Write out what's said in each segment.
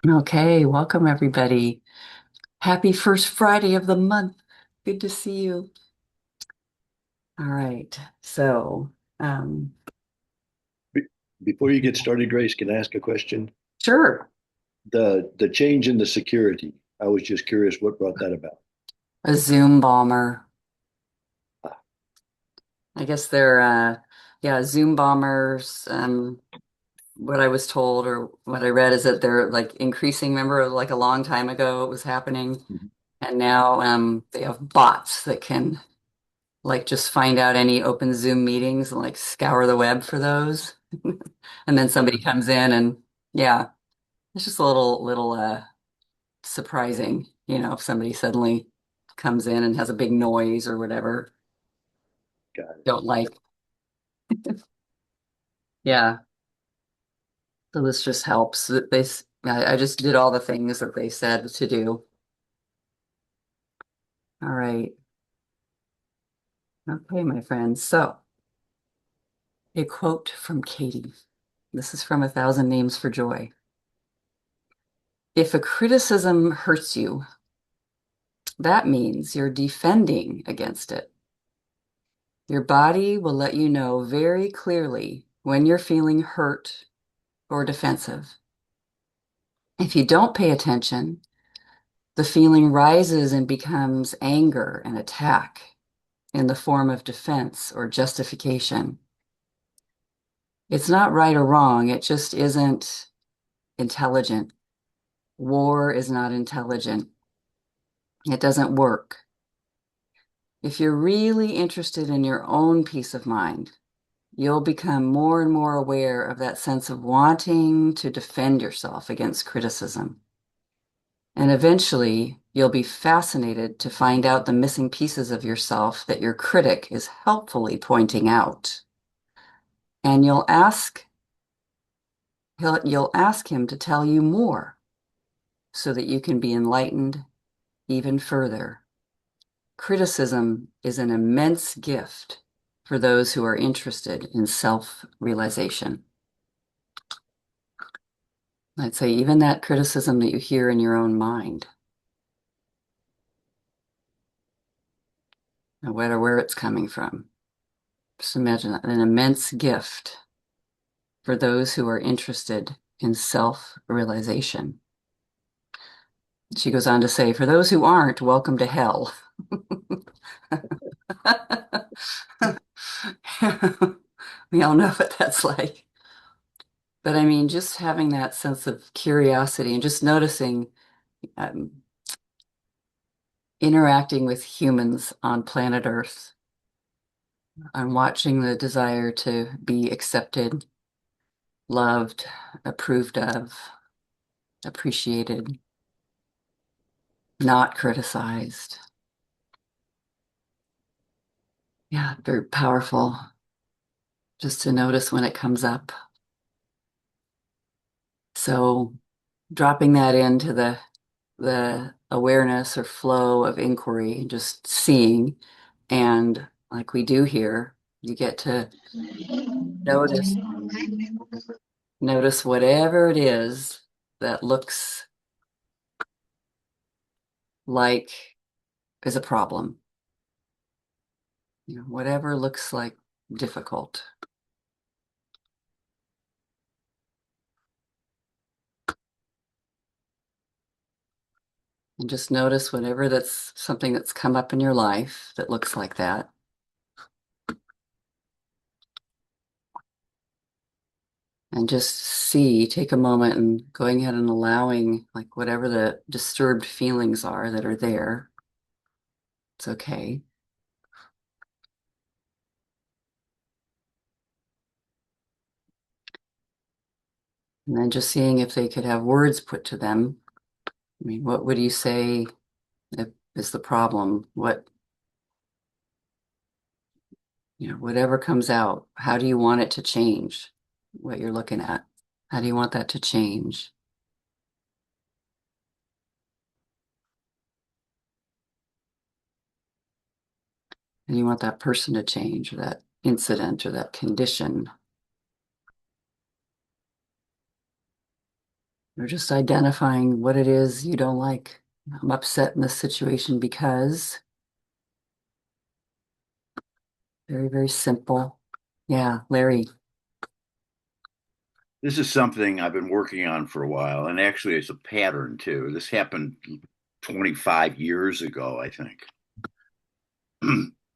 Okay, welcome everybody. Happy first Friday of the month. Good to see you. All right. Um, Be- Before you get started, Grace, can I ask a question? sure. The change in the security, I was just curious what brought that about. A Zoom bomber. Ah, I guess they're yeah, Zoom bombers. What I was told or what I read is that they're like increasing. Remember, like a long time ago it was happening, mhm. and now they have bots that can like just find out any open Zoom meetings and like scour the web for those. And then somebody comes in and yeah, it's just a little surprising, if somebody suddenly comes in and has a big noise or whatever. Got it. Don't like. Yeah. So this just helps. I just did all the things that they said to do. All right. Okay, my friends. So a quote from Katie. This is from A Thousand Names for Joy. If a criticism hurts you, that means you're defending against it. Your body will let you know very clearly when you're feeling hurt or defensive. If you don't pay attention, the feeling rises and becomes anger and attack in the form of defense or justification. It's not right or wrong, it just isn't intelligent. War is not intelligent. It doesn't work. If you're really interested in your own peace of mind, you'll become more and more aware of that sense of wanting to defend yourself against criticism. And eventually, you'll be fascinated to find out the missing pieces of yourself that your critic is helpfully pointing out. And you'll ask him to tell you more so that you can be enlightened even further. Criticism is an immense gift for those who are interested in self-realization. I'd say even that criticism that you hear in your own mind, no matter where it's coming from, just imagine that, an immense gift for those who are interested in self-realization. She goes on to say, for those who aren't, welcome to hell. We all know what that's like. But I mean, just having that sense of curiosity and just noticing, um, interacting with humans on planet Earth and watching the desire to be accepted, loved, approved of, appreciated, not criticized. Yeah, very powerful just to notice when it comes up. So dropping that into the awareness or flow of inquiry, just seeing, and like we do here, you get to notice notice whatever it is that looks like is a problem. Whatever looks like difficult. And just notice whenever that's something that's come up in your life that looks like that. And just take a moment and going ahead and allowing like whatever the disturbed feelings are that are there. It's okay. And then just seeing if they could have words put to them. I mean, what would you say is the problem? Whatever comes out, how do you want it to change what you're looking at? How do you want that to change? And you want that person to change or that incident or that condition. Or just identifying what it is you don't like. I'm upset in this situation because very, very simple. Yeah, Larry. This is something I've been working on for a while, and actually, it's a pattern too. This happened 25 years ago, I think.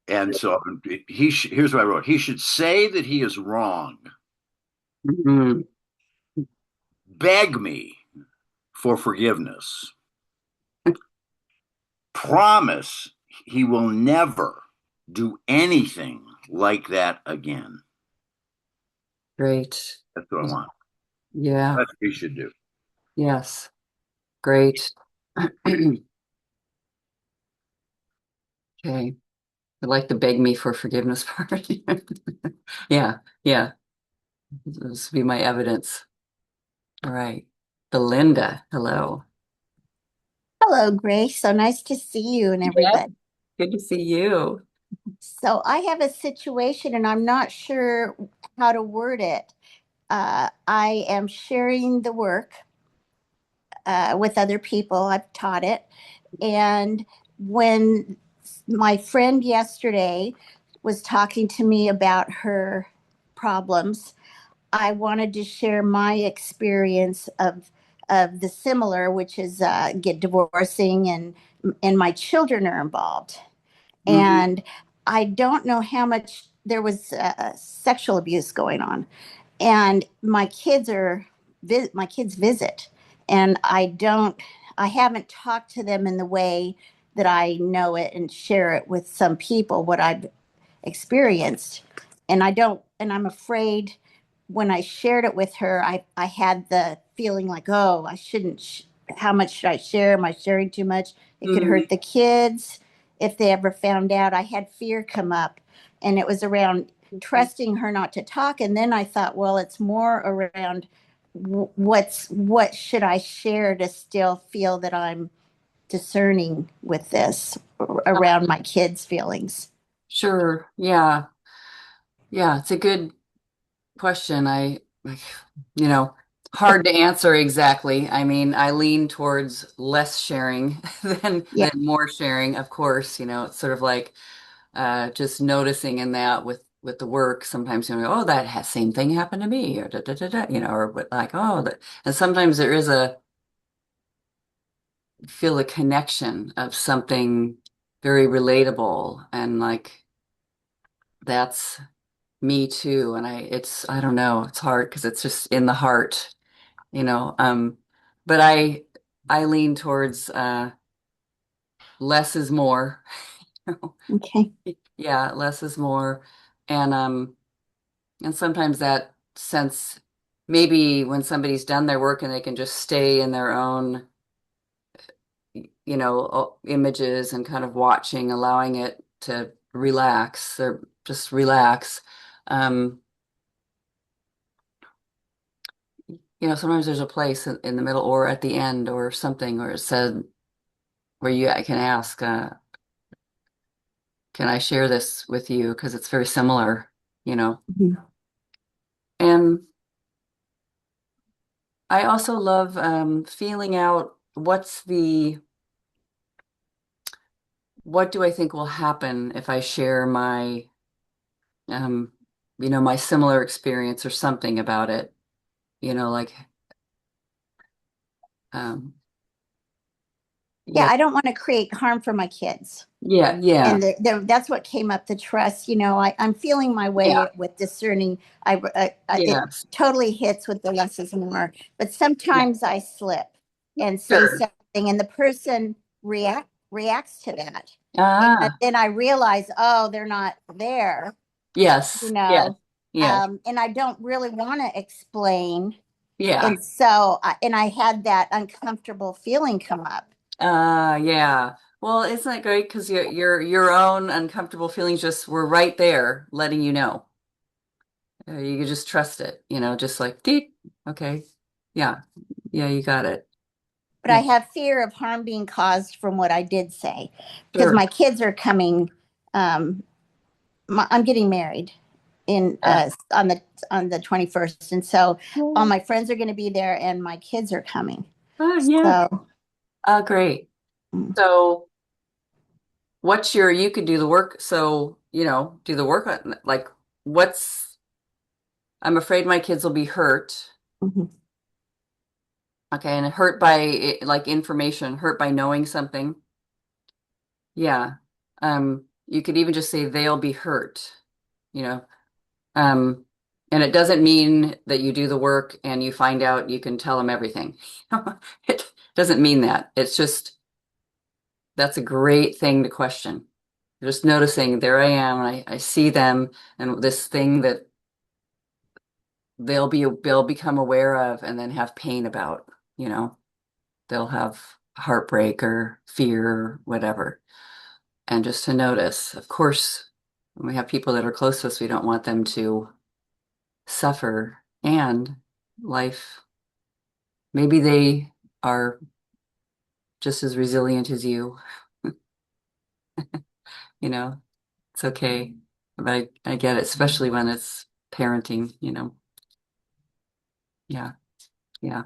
And so here's what I wrote. He should say that he is wrong, Mhm. beg me for forgiveness, promise he will never do anything like that again. Great. That's what I want. Yeah, That's what he should do. yes. Great. Okay. I like the beg me for forgiveness part. Yeah, yeah. This will be my evidence. All right. Belinda, hello. Hello, Grace. So nice to see you and Yeah. everybody. Good to see you. So I have a situation and I'm not sure how to word it. I am sharing the work with other people. I've taught it. And when my friend yesterday was talking to me about her problems, I wanted to share my experience of the similar, which is get divorcing and my children are involved. Mhm. And I don't know how much there was sexual abuse going on. And my kids visit, and I haven't talked to them in the way that I know it and share it with some people what I've experienced. And I'm afraid when I shared it with her, I had the feeling like, oh, I shouldn't. How much should I share? Am I sharing too much? It could Mhm. hurt the kids if they ever found out. I had fear come up, and it was around trusting her not to talk. And then I thought, well, it's more around what should I share to still feel that I'm discerning with this around my kids' feelings. Sure. Yeah. Yeah. It's a good question. You know, hard to answer exactly. I mean, I lean towards less sharing Yeah. than more sharing, of course. It's sort of like just noticing in that with the work. Sometimes oh, same thing happened to me, or da da da da, or like, oh, that, and sometimes there is a feel a connection of something very relatable, and like that's me too. And I don't know, it's hard because it's just in the heart, you know. But I lean towards less is more. Okay. Yeah, less is more. And and sometimes that sense, maybe when somebody's done their work and they can just stay in their own, images and kind of watching, allowing it to relax or just relax. Um, Sometimes there's a place in the middle or at the end or something where it said where you I can ask, can I share this with you? Because it's very similar, you know. Mhm. And I also love feeling out what do I think will happen if I share um, my similar experience or something about it, like, um, Yeah, yeah, I don't want to create harm for my kids. yeah, yeah, And that's what came up, the trust. I'm feeling my yeah, way with discerning. It yes, totally hits with the less is more, but yeah, sometimes I slip and say sure. something, and the person reacts to that. And Ah, then I realize, oh, they're not there, you yes, yes, know. yes, And I don't really want to explain. yeah. And I had that uncomfortable feeling come up. Yeah. Well, isn't that great? Because your own uncomfortable feelings just were right there, letting you know. You could just trust it, just like, deep. Okay. Yeah. Yeah, you got it. But I Yeah, have fear of harm being caused from what I did say because sure. my kids are coming. I'm getting married in on the 21st, and so all my friends are going to be there, and my kids are coming. Oh, yeah. So, Great. So you could do the work. So, do the work on, like, I'm afraid my kids will be hurt. mhm. Okay. And hurt by like information, hurt by knowing something. Yeah. You could even just say they'll be hurt, you know. Um, and it doesn't mean that you do the work and you find out you can tell them everything. It doesn't mean that. It's just that's a great thing to question. Just noticing there I am, and I see them, and this thing that they'll become aware of and then have pain about, you know. They'll have heartbreak or fear or whatever. And just to notice, of course, when we have people that are close to us, we don't want them to suffer and life. Maybe they are just as resilient as you, you know, it's okay. But I get it, especially when it's parenting, you know. Yeah, yeah.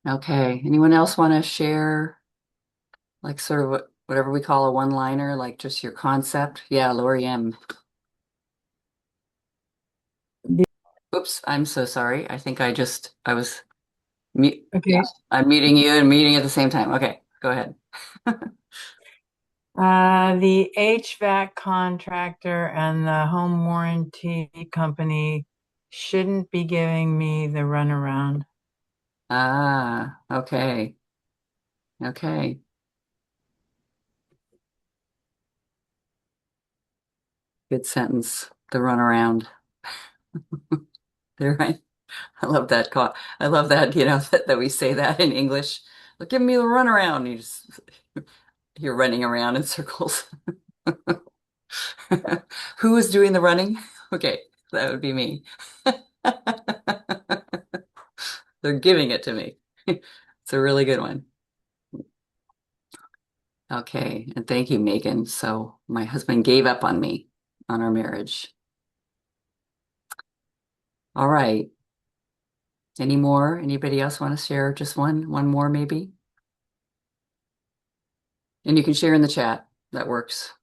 Okay. Anyone else want to share, like, sort of whatever we call a one-liner, like just your concept? Yeah, Lori M. Oops, I'm so sorry. I think I was mute. Okay. Yeah, I'm muting you and muting at the same time. Okay, go ahead. The HVAC contractor and the home warranty company shouldn't be giving me the runaround. Ah, okay. Okay. Good sentence. The runaround. There, right. I love that call. I love that, that we say that in English. Look, give me the runaround. You're running around in circles. Who is doing the running? Okay, that would be me. They're giving it to me. It's a really good one. Okay, and thank you, Megan. So my husband gave up on me on our marriage. All right. Any more? Anybody else want to share? Just one more maybe? And you can share in the chat. That works.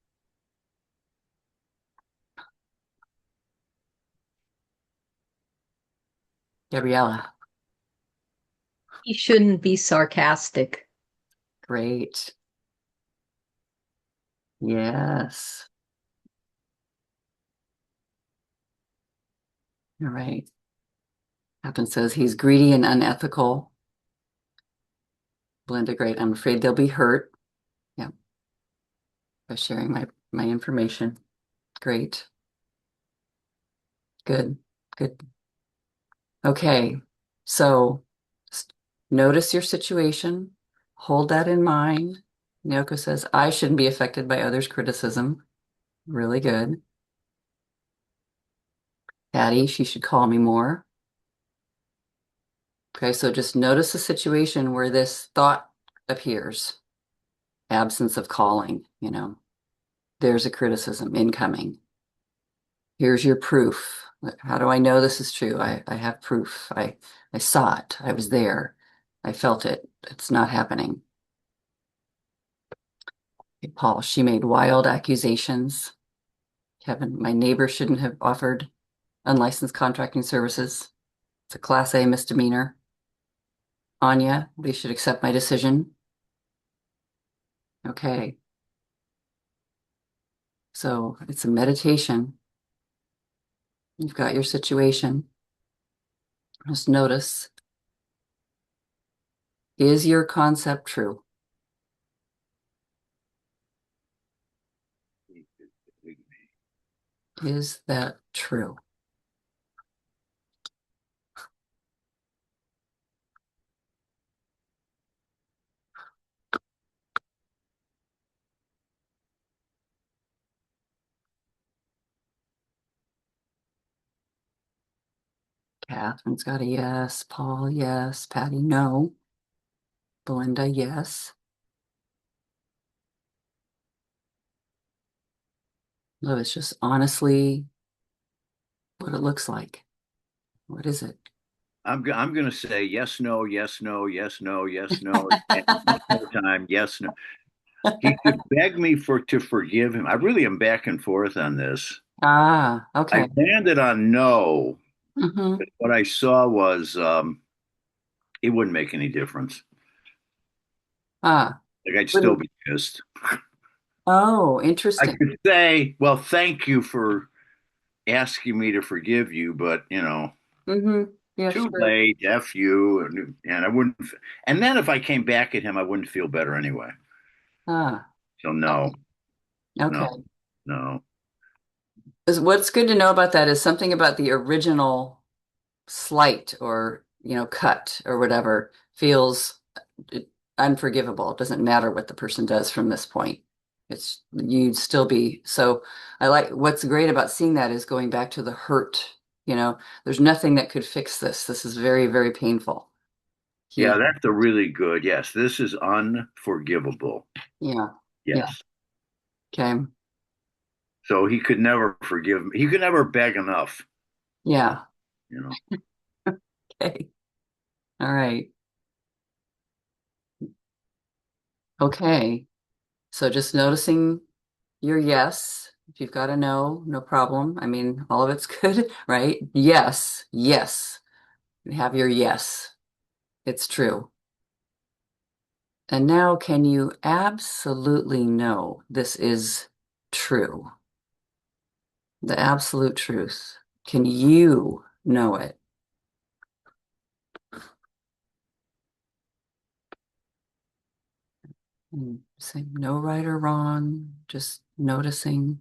Gabriella. He shouldn't be sarcastic. Great. Yes. All right. Happen says he's greedy and unethical. Belinda, great. I'm afraid they'll be hurt. Yeah. By sharing my information. Great. Good. Good. Okay. So notice your situation. Hold that in mind. Naoko says, I shouldn't be affected by others' criticism. Really good. Patty, she should call me more. Okay, so just notice the situation where this thought appears. Absence of calling, There's a criticism incoming. Here's your proof. How do I know this is true? I have proof. I saw it. I was there. I felt it. It's not happening. Okay, Paul, she made wild accusations. Kevin, my neighbor shouldn't have offered unlicensed contracting services. It's a Class A misdemeanor. Anya, they should accept my decision. Okay. So it's a meditation. You've got your situation. Just notice, is your concept true? Is that true? Catherine's got a yes. Paul, yes. Patty, no. Belinda, yes. Love is just honestly what it looks like. What is it? I'm going to say yes, no, yes, no, yes, no, yes, no, and one more time, yes, no. He could beg me to forgive him. I really am back and forth on this. Ah, I okay. landed on no. Hmm. What I saw was it wouldn't make any difference. Ah, Like I'd still wouldn't. be pissed. Oh, I interesting. could say, well, thank you for asking me to forgive you, but Hmm. Yeah, too sure. late, F you, and I wouldn't. And then if I came back at him, I wouldn't feel better anyway. Ah, So no, no, okay. no. What's good to know about that is something about the original slight or, cut or whatever feels uh, unforgivable. It doesn't matter what the person does from this point. You'd still be. So I like what's great about seeing that is going back to the hurt. There's nothing that could fix this. This is very, very painful. Yeah, He, that's a really good. Yes, this is unforgivable. yeah, yeah, Yes. okay, So he could never forgive me. He could never beg enough. yeah, You know. okay, all right, okay. So just noticing your yes. If you've got a no, no problem. I mean, all of it's good, right? Yes, yes. Have your yes. It's true. And now, can you absolutely know this is true? The absolute truth. Can you know it? And say no right or wrong, just noticing.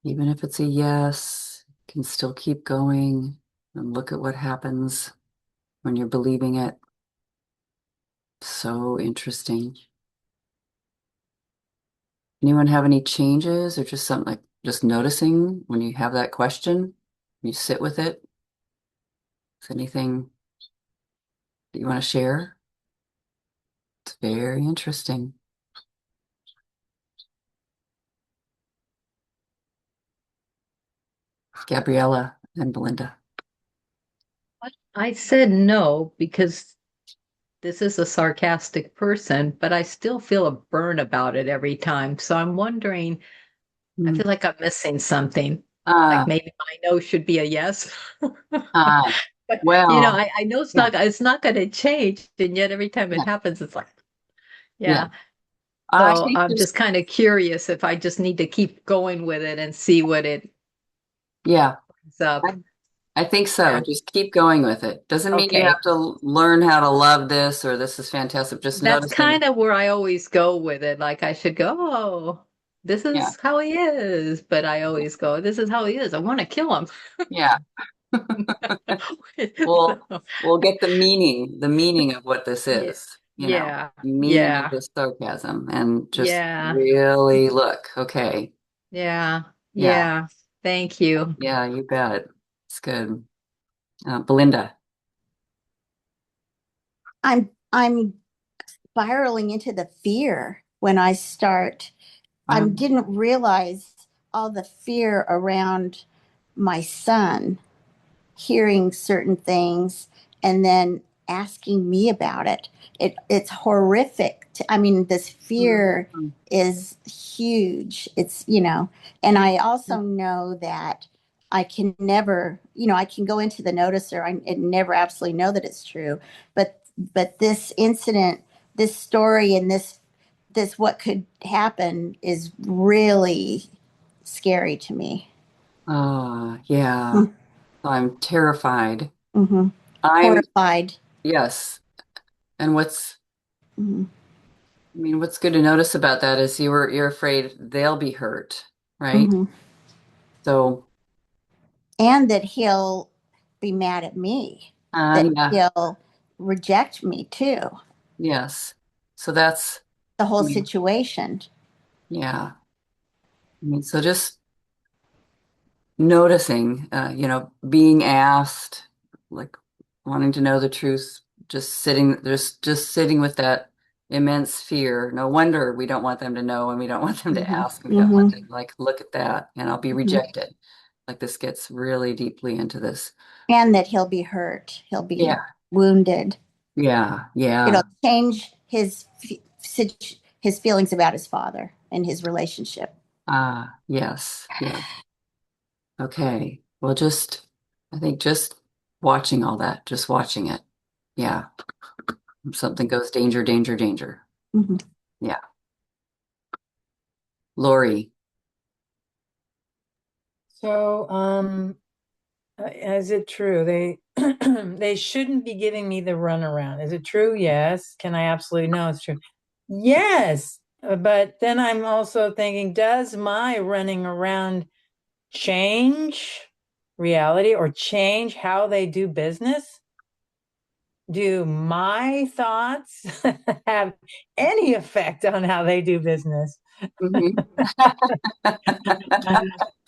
Even if it's a yes, you can still keep going and look at what happens when you're believing it. So interesting. Anyone have any changes or just something like just noticing when you have that question, you sit with it? Is anything that you want to share? It's very interesting. Gabriella and Belinda. I said no because this is a sarcastic person, but I still feel a burn about it every time. So I'm wondering, I Hmm. feel like I'm missing something. Like Ah, maybe my no should be a yes. ah, But well, I know yeah, it's not going to change, and yet every time it yeah, happens, it's like, yeah. yeah. I So think I'm there's, just kind of curious if I just need to keep going with it and see what it yeah, ends up. I, I think so. Yeah. Just keep going with it. Doesn't mean you have Okay. to learn how to love this or this is fantastic. Just That's noticing, kind of where I always go with it. Like I should go, oh, this yeah, is how he is. But I always go, this is how he is. I want to kill him. yeah. We'll So, we'll get the meaning of what this yeah, is, yeah, meaning of yeah, this sarcasm, and just yeah, really look. Okay, yeah, yeah, yeah. Thank you. yeah, you bet. It's good. Belinda. I'm spiraling into the fear when I start. I Um, didn't realize all the fear around my son hearing certain things and then asking me about it. It's horrific. I mean, this fear mhm. is huge. And I also know that I can never, I can go into the noticer and never absolutely know that it's true. But this incident, this story, and this what could happen is really scary to me. Yeah, I'm terrified. Mm-hmm. I'm Horrified. yes. And Mm-hmm. I mean, what's good to notice about that is you're afraid they'll be hurt, right? Mm-hmm. So, And that he'll be mad at me, that yeah, he'll reject me too, yes. So that's, the whole I mean, situation. yeah. I mean, so just noticing, being asked, like wanting to know the truth, just sitting with that immense fear. No wonder we don't want them to know and we don't want them to Mhm. ask. We don't want to Mhm. like look at that and I'll be Mhm. rejected. Like this gets really deeply into this. And that he'll be hurt. He'll be Yeah, wounded. yeah, yeah. It'll change his feelings about his father and his relationship. Ah, yes, yeah. Okay. Well, I think just watching all that, just watching it. Yeah. If something goes danger, danger, danger. Mhm. Yeah. Lori. So, is it true they they shouldn't be giving me the runaround? Is it true? Yes. Can I absolutely know it's true? Yes. But then I'm also thinking, does my running around change reality or change how they do business? Do my thoughts have any effect on how they do business? Mhm.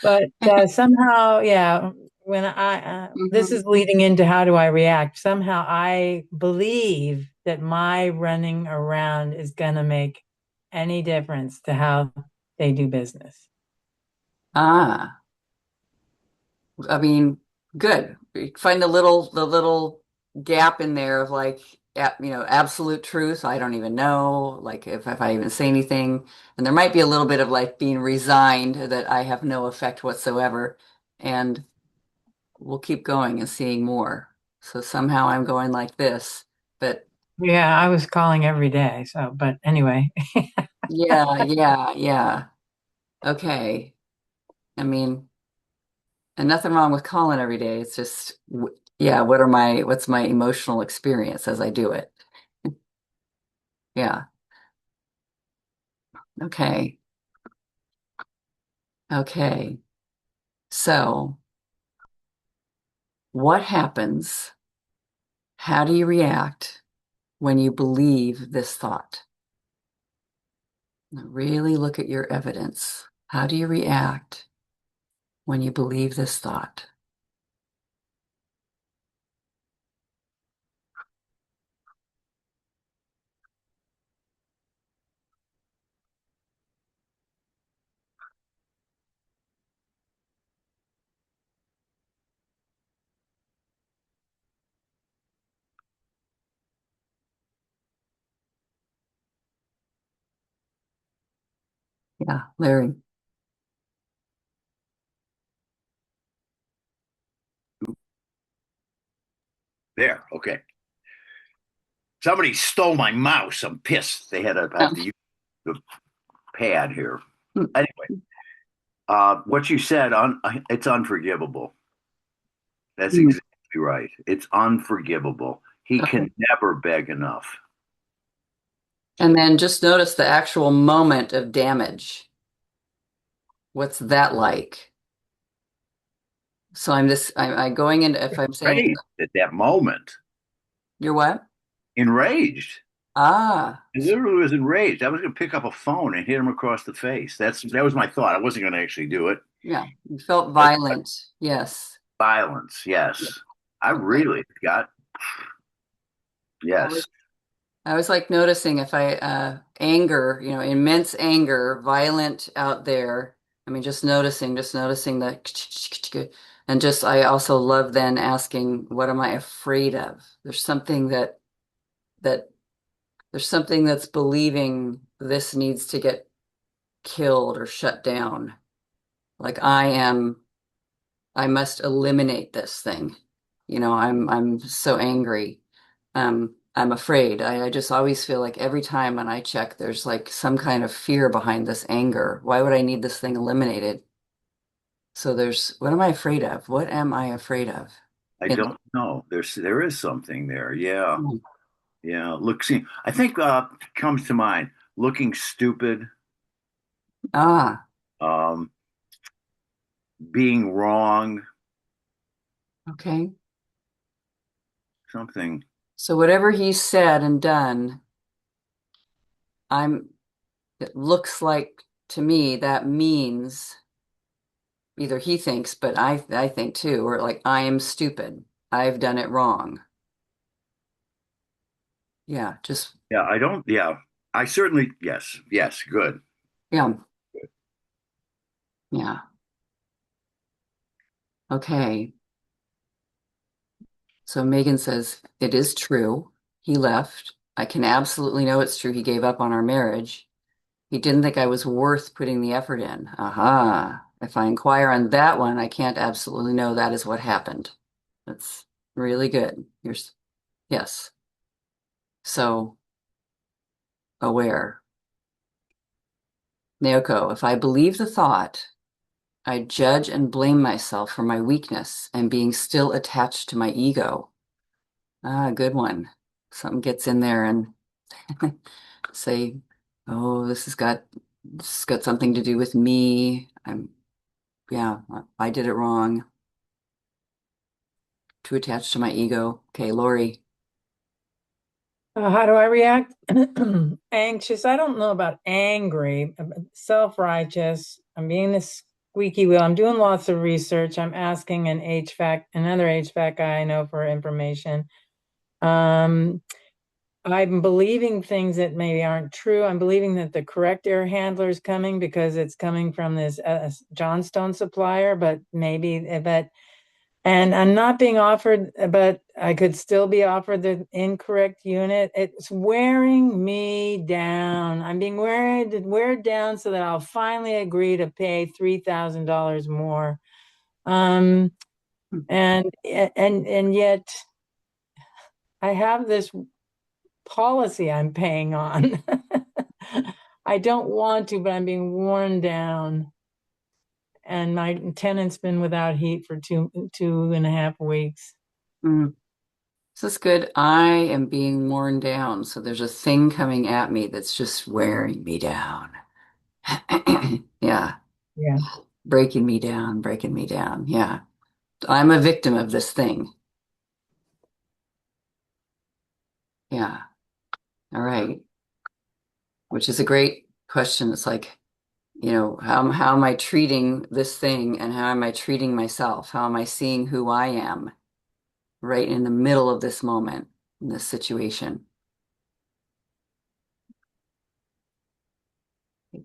But somehow, yeah, when this Mhm. is leading into how do I react? Somehow I believe that my running around is going to make any difference to how they do business. Ah, I mean, good. You find the little gap in there of like, absolute truth. I don't even know, like if I even say anything. And there might be a little bit of like being resigned that I have no effect whatsoever. And we'll keep going and seeing more. So somehow I'm going like this, but Yeah, I was calling every day. So, but anyway, yeah, yeah, yeah. Okay. I mean, and nothing wrong with calling every day. It's just, yeah, what's my emotional experience as I do it? Yeah. Okay. Okay. So what happens? How do you react when you believe this thought? Now, really look at your evidence. How do you react when you believe this thought? Yeah, Larry. There. Okay. Somebody stole my mouse. I'm pissed. They had to have to use the pad here. Anyway, what you said on it's unforgivable. That's Mm. exactly right. It's unforgivable. He Okay. can never beg enough. And then just notice the actual moment of damage. What's that like? So I'm going into, if I'm saying, Enraged at that moment. you're what? Enraged. Ah, I literally was enraged. I was going to pick up a phone and hit him across the face. That was my thought. I wasn't going to actually do it. yeah, you felt But violent. Yes. violence, Yeah. yes. I Okay. really got I was yes. I was like noticing if anger, immense anger, violent out there. I mean, just noticing the and just I also love then asking, what am I afraid of? That there's something that's believing this needs to get killed or shut down. Like I must eliminate this thing. I'm so angry. I'm afraid. I just always feel like every time when I check, there's like some kind of fear behind this anger. Why would I need this thing eliminated? So what am I afraid of? What am I afraid of? I In, don't know. There is something there. Yeah. Hmm. Yeah. Look, see, I think comes to mind looking stupid, Ah, um, being wrong, okay. something. So whatever he said and done, I'm, it looks like to me, that means either he thinks, but I think too, or like, I am stupid. I've done it wrong. Yeah, just, Yeah, I don't. Yeah, I certainly. Yes, yes, good. yeah, yeah. Okay. So Megan says, it is true. He left. I can absolutely know it's true. He gave up on our marriage. He didn't think I was worth putting the effort in. Aha. If I inquire on that one, I can't absolutely know that is what happened. That's really good. Yes. So aware. Naoko, if I believe the thought, I judge and blame myself for my weakness and being still attached to my ego. Ah, good one. Something gets in there and say, oh, this has got something to do with me. Yeah, I did it wrong. Too attached to my ego. Okay, Lori. How do I react? Anxious. I don't know about angry, self-righteous. I'm being the squeaky wheel. I'm doing lots of research. I'm asking another HVAC guy I know for information. Um, I'm believing things that maybe aren't true. I'm believing that the correct air handler is coming because it's coming from this Johnstone supplier, and I'm not being offered, but I could still be offered the incorrect unit. It's wearing me down. I'm being wear down so that I'll finally agree to pay $3,000 more. Um, and yet I have this policy I'm paying on. I don't want to, but I'm being worn down. And my tenant's been without heat for 2.5 weeks. Mm, this is good. I am being worn down. So there's a thing coming at me that's just wearing me down. Yeah, Yeah. breaking me down, breaking me down. Yeah. I'm a victim of this thing. Yeah. All right. Which is a great question. It's like, how am I treating this thing and how am I treating myself? How am I seeing who I am right in the middle of this moment, in this situation?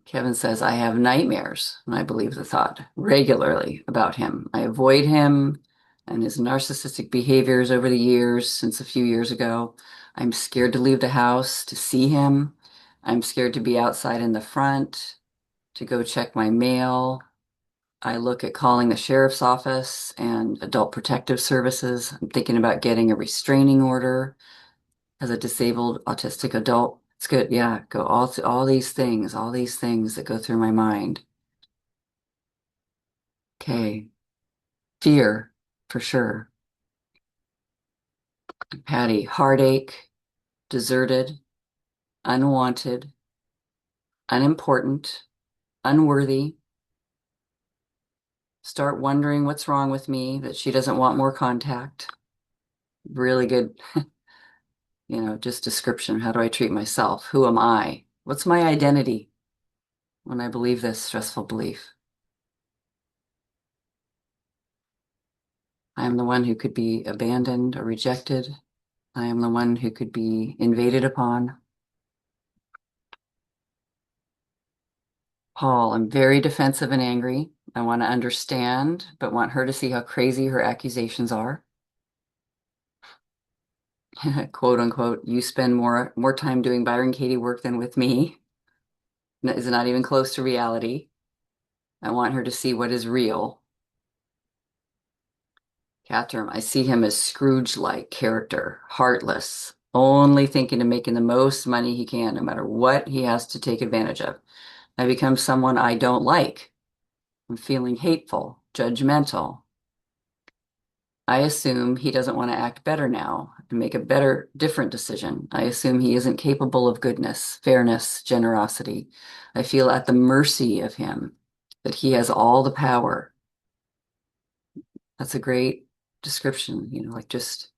Kevin says, I have nightmares, and I believe the thought regularly about him. I avoid him and his narcissistic behaviors over the years since a few years ago. I'm scared to leave the house to see him. I'm scared to be outside in the front, to go check my mail. I look at calling the sheriff's office and adult protective services. I'm thinking about getting a restraining order as a disabled autistic adult. It's good. Yeah, go all all these things that go through my mind. Okay. Fear, for sure. Patty, heartache, deserted, unwanted, unimportant, unworthy. Start wondering what's wrong with me, that she doesn't want more contact. Really good, just description. How do I treat myself? Who am I? What's my identity when I believe this stressful belief? I am the one who could be abandoned or rejected. I am the one who could be invaded upon. Paul, I'm very defensive and angry. I want to understand, but want her to see how crazy her accusations are. Quote unquote, you spend more time doing Byron Katie work than with me. That is not even close to reality. I want her to see what is real. Catherine, I see him as Scrooge-like character, heartless, only thinking of making the most money he can, no matter what he has to take advantage of. I become someone I don't like. I'm feeling hateful, judgmental. I assume he doesn't want to act better now and make a better, different decision. I assume he isn't capable of goodness, fairness, generosity. I feel at the mercy of him, that he has all the power. That's a great description, like just,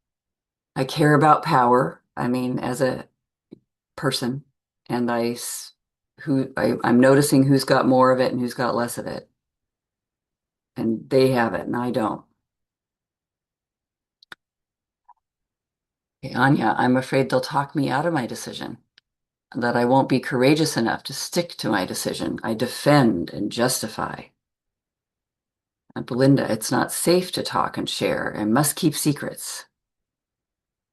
I care about power. I mean, as a person, and I'm noticing who's got more of it and who's got less of it. And they have it and I don't. Okay, Anya, I'm afraid they'll talk me out of my decision, that I won't be courageous enough to stick to my decision. I defend and justify. And Belinda, it's not safe to talk and share and must keep secrets.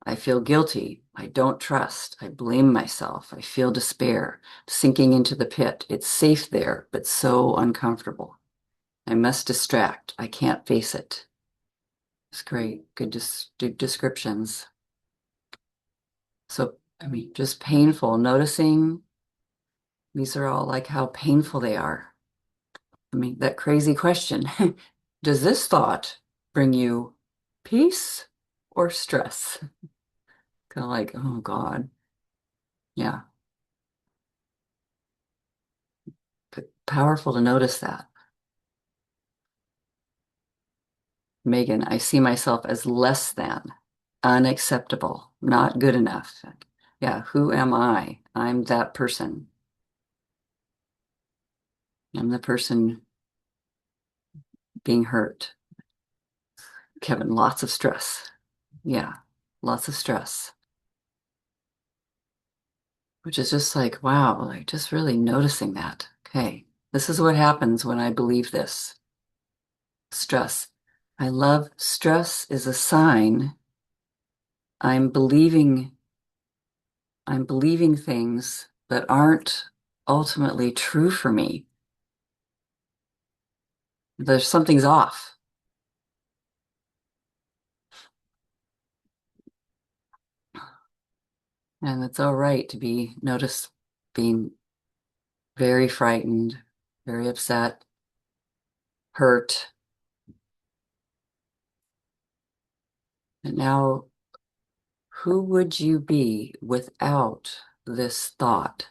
I feel guilty. I don't trust. I blame myself. I feel despair, sinking into the pit. It's safe there, but so uncomfortable. I must distract. I can't face it. It's great. Good descriptions. So, I mean, just painful. Noticing these are all like how painful they are. I mean, that crazy question. Does this thought bring you peace or stress? Kind of like, oh God. Yeah. But powerful to notice that. Megan, I see myself as less than, unacceptable, not good enough. Yeah, who am I? I'm that person. I'm the person being hurt. Kevin, lots of stress. Yeah, lots of stress. Which is just like, wow, like just really noticing that. Okay, this is what happens when I believe this. Stress. I love stress is a sign I'm believing I'm believing things that aren't ultimately true for me. There's something's off. And it's all right to be noticed being very frightened, very upset, hurt. And now, who would you be without this thought?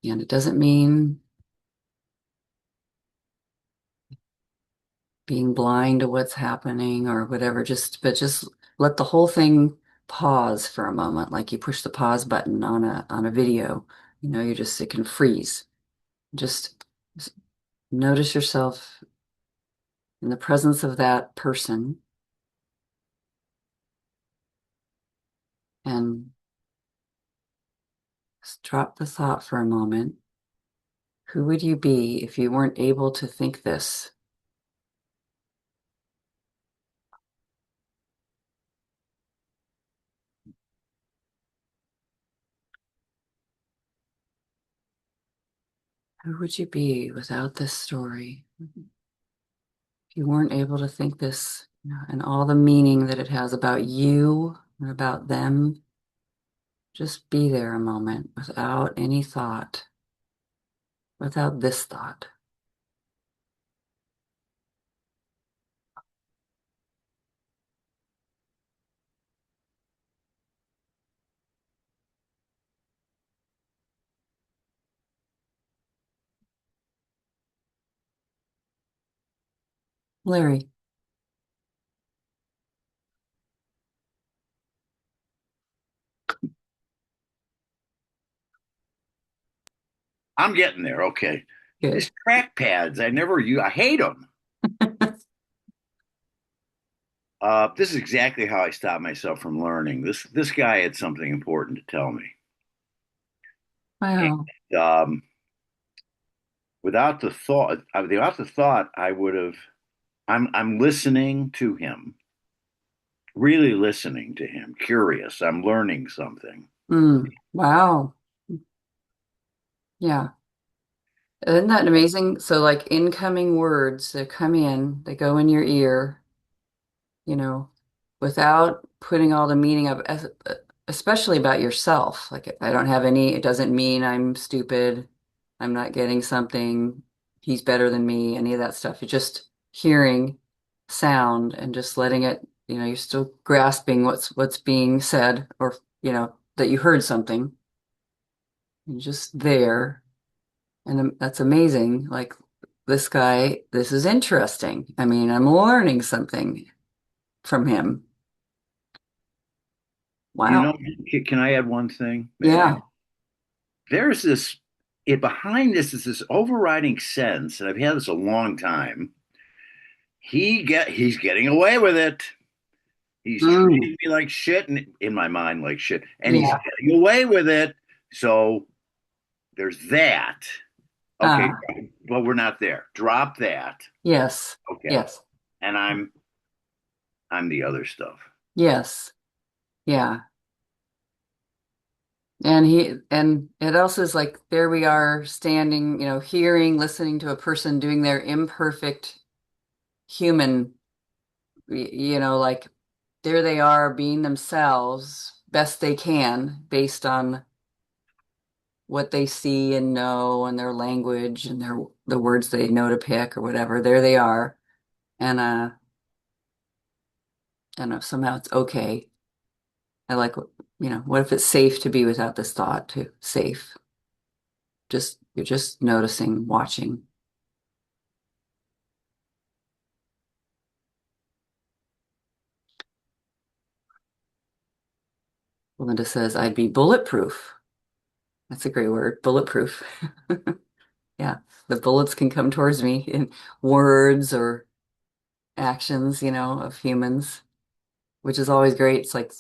And it doesn't mean being blind to what's happening or whatever, but just let the whole thing pause for a moment, like you push the pause button on a video. It can freeze. Just notice yourself in the presence of that person and just drop the thought for a moment. Who would you be if you weren't able to think this? Who would you be without this story? If you weren't able to think this, and all the meaning that it has about you and about them, just be there a moment without any thought, without this thought. Larry, I'm getting there. Okay. good. These track pads, I hate them. This is exactly how I stop myself from learning. This guy had something important to tell me. Wow. And, without the thought, I would have. I'm listening to him, really listening to him, curious. I'm learning something. Wow. Yeah. Isn't that amazing? So like incoming words, they come in, they go in your ear, you know, without putting all the meaning of, especially about yourself. Like I don't have any, it doesn't mean I'm stupid. I'm not getting something. He's better than me, any of that stuff. You're just hearing sound and just letting it, you're still grasping what's being said or, that you heard something. You're just there. And that's amazing. Like this guy, this is interesting. I mean, I'm learning something from him. You Wow. know, can I add one thing? May I? Yeah. There's this behind this is this overriding sense, and I've had this a long time. He's getting away with it. He's treating me like shit, and in my mind like shit, and he's Yeah. getting away with it. So there's that. Okay, Ah, but we're not there. Drop that. yes. Okay, Yes. and I'm the other stuff. Yes. Yeah. And it also is like there we are standing, hearing, listening to a person doing their imperfect human, like there they are being themselves best they can based on what they see and know and their language and the words they know to pick or whatever. There they are. And somehow it's okay. I like, what if it's safe to be without this thought too? Safe. You're just noticing, watching. Belinda says, I'd be bulletproof. That's a great word, bulletproof. Yeah, the bullets can come towards me in words or actions, of humans, which is always great. It's like,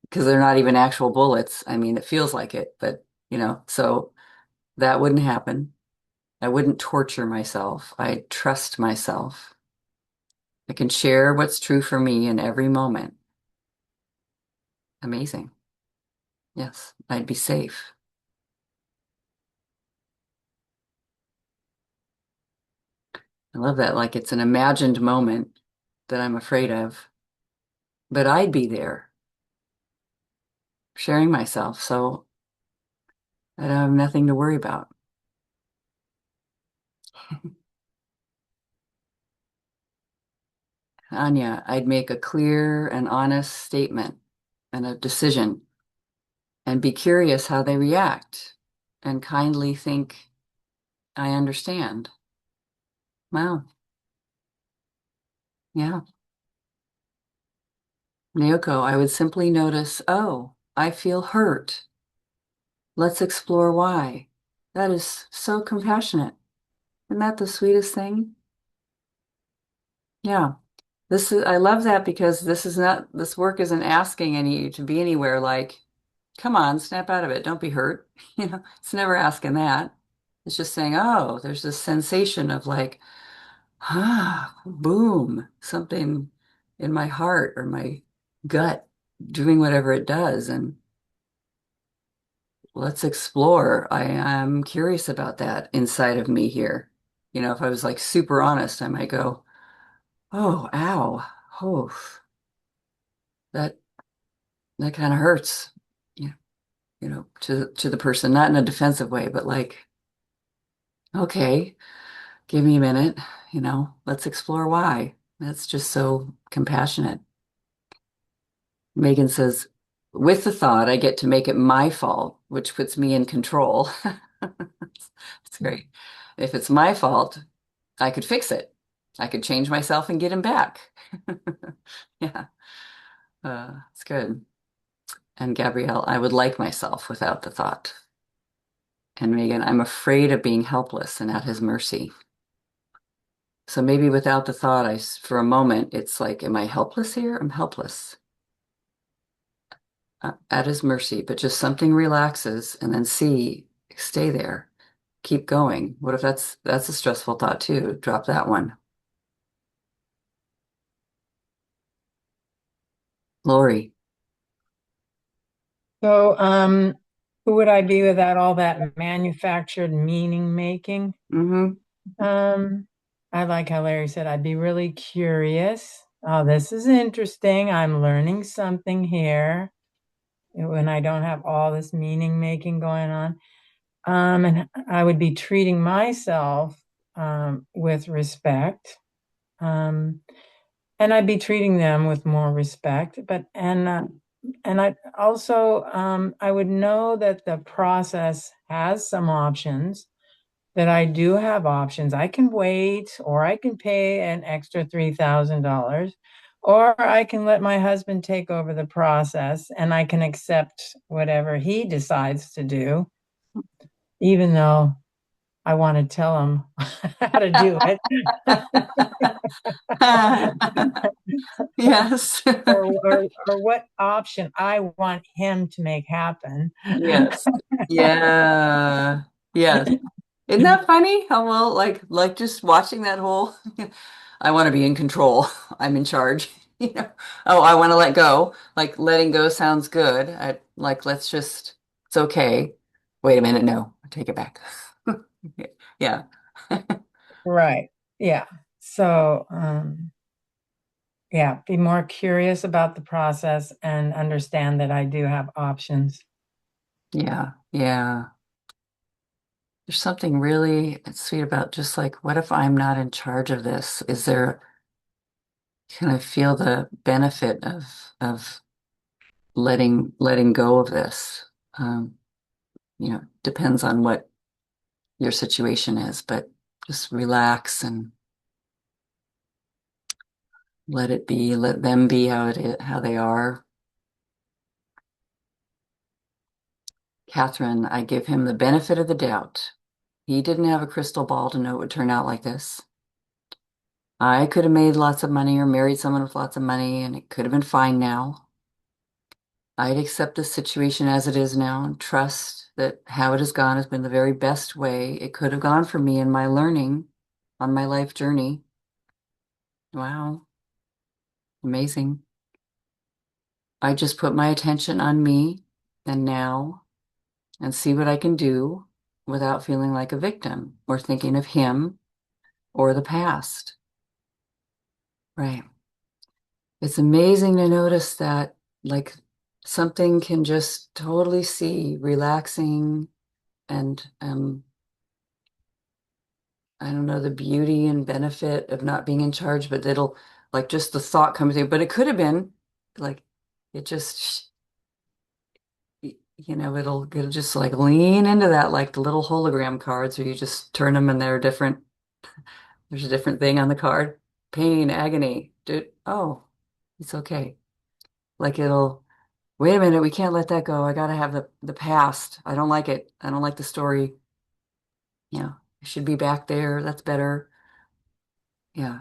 because they're not even actual bullets. I mean, it feels like it, but, so that wouldn't happen. I wouldn't torture myself. I trust myself. I can share what's true for me in every moment. Amazing. Yes, I'd be safe. I love that. Like it's an imagined moment that I'm afraid of, but I'd be there sharing myself. So I don't have nothing to worry about. Anya, I'd make a clear and honest statement and a decision and be curious how they react and kindly think, I understand. Wow. Yeah. Naoko, I would simply notice, oh, I feel hurt. Let's explore why. That is so compassionate. Isn't that the sweetest thing? Yeah. I love that because this work isn't asking any to be anywhere like, come on, snap out of it. Don't be hurt. It's never asking that. It's just saying, oh, there's this sensation of like, boom, something in my heart or my gut doing whatever it does. And let's explore. I am curious about that inside of me here. If I was like super honest, I might go, oh, ow, oh, that that kind of hurts. Yeah, to the person, not in a defensive way, but like, okay, give me a minute, let's explore why. That's just so compassionate. Megan says, with the thought, I get to make it my fault, which puts me in control. That's great. If it's my fault, I could fix it. I could change myself and get him back. Yeah, it's good. And Gabrielle, I would like myself without the thought. And Megan, I'm afraid of being helpless and at his mercy. So maybe without the thought, for a moment, it's like, am I helpless here? I'm helpless. At his mercy, but just something relaxes and then stay there, keep going. What if that's a stressful thought too? Drop that one. Lori. So, who would I be without all that manufactured meaning making? Mm-hmm. I like how Larry said, I'd be really curious. Oh, this is interesting. I'm learning something here when I don't have all this meaning making going on. And I would be treating myself with respect. And I'd be treating them with more respect. And I also I would know that the process has some options, that I do have options. I can wait, or I can pay an extra $3,000, or I can let my husband take over the process and I can accept whatever he decides to do. even though I want to tell him how to do it. Yes. Or what option I want him to make happen. Yes. Yeah. Yes. Isn't that funny? How well, like just watching that whole, I want to be in control. I'm in charge. You know, oh, I want to let go. Like letting go sounds good. Let's just, it's okay. Wait a minute. No, take it back. Yeah. Right. Yeah. So, yeah, be more curious about the process and understand that I do have options. Yeah. Yeah. There's something really sweet about just like, what if I'm not in charge of this? Can I feel the benefit of letting go of this? Um, depends on what your situation is, but just relax and let it be, let them be how it is, how they are. Catherine, I give him the benefit of the doubt. He didn't have a crystal ball to know it would turn out like this. I could have made lots of money or married someone with lots of money, and it could have been fine now. I'd accept the situation as it is now and trust that how it has gone has been the very best way it could have gone for me in my learning on my life journey. Wow, amazing. I just put my attention on me and now and see what I can do without feeling like a victim or thinking of him or the past. Right. It's amazing to notice that, like, something can just totally see relaxing and I don't know, the beauty and benefit of not being in charge, but it'll like just the thought comes through. But it could have been like it just it'll just like lean into that like the little hologram cards where you just turn them and they're different. There's a different thing on the card. Pain, agony. Dude, oh, it's okay. Like it'll wait a minute, we can't let that go. I gotta have the past. I don't like it. I don't like the story. Yeah, it should be back there. That's better. Yeah.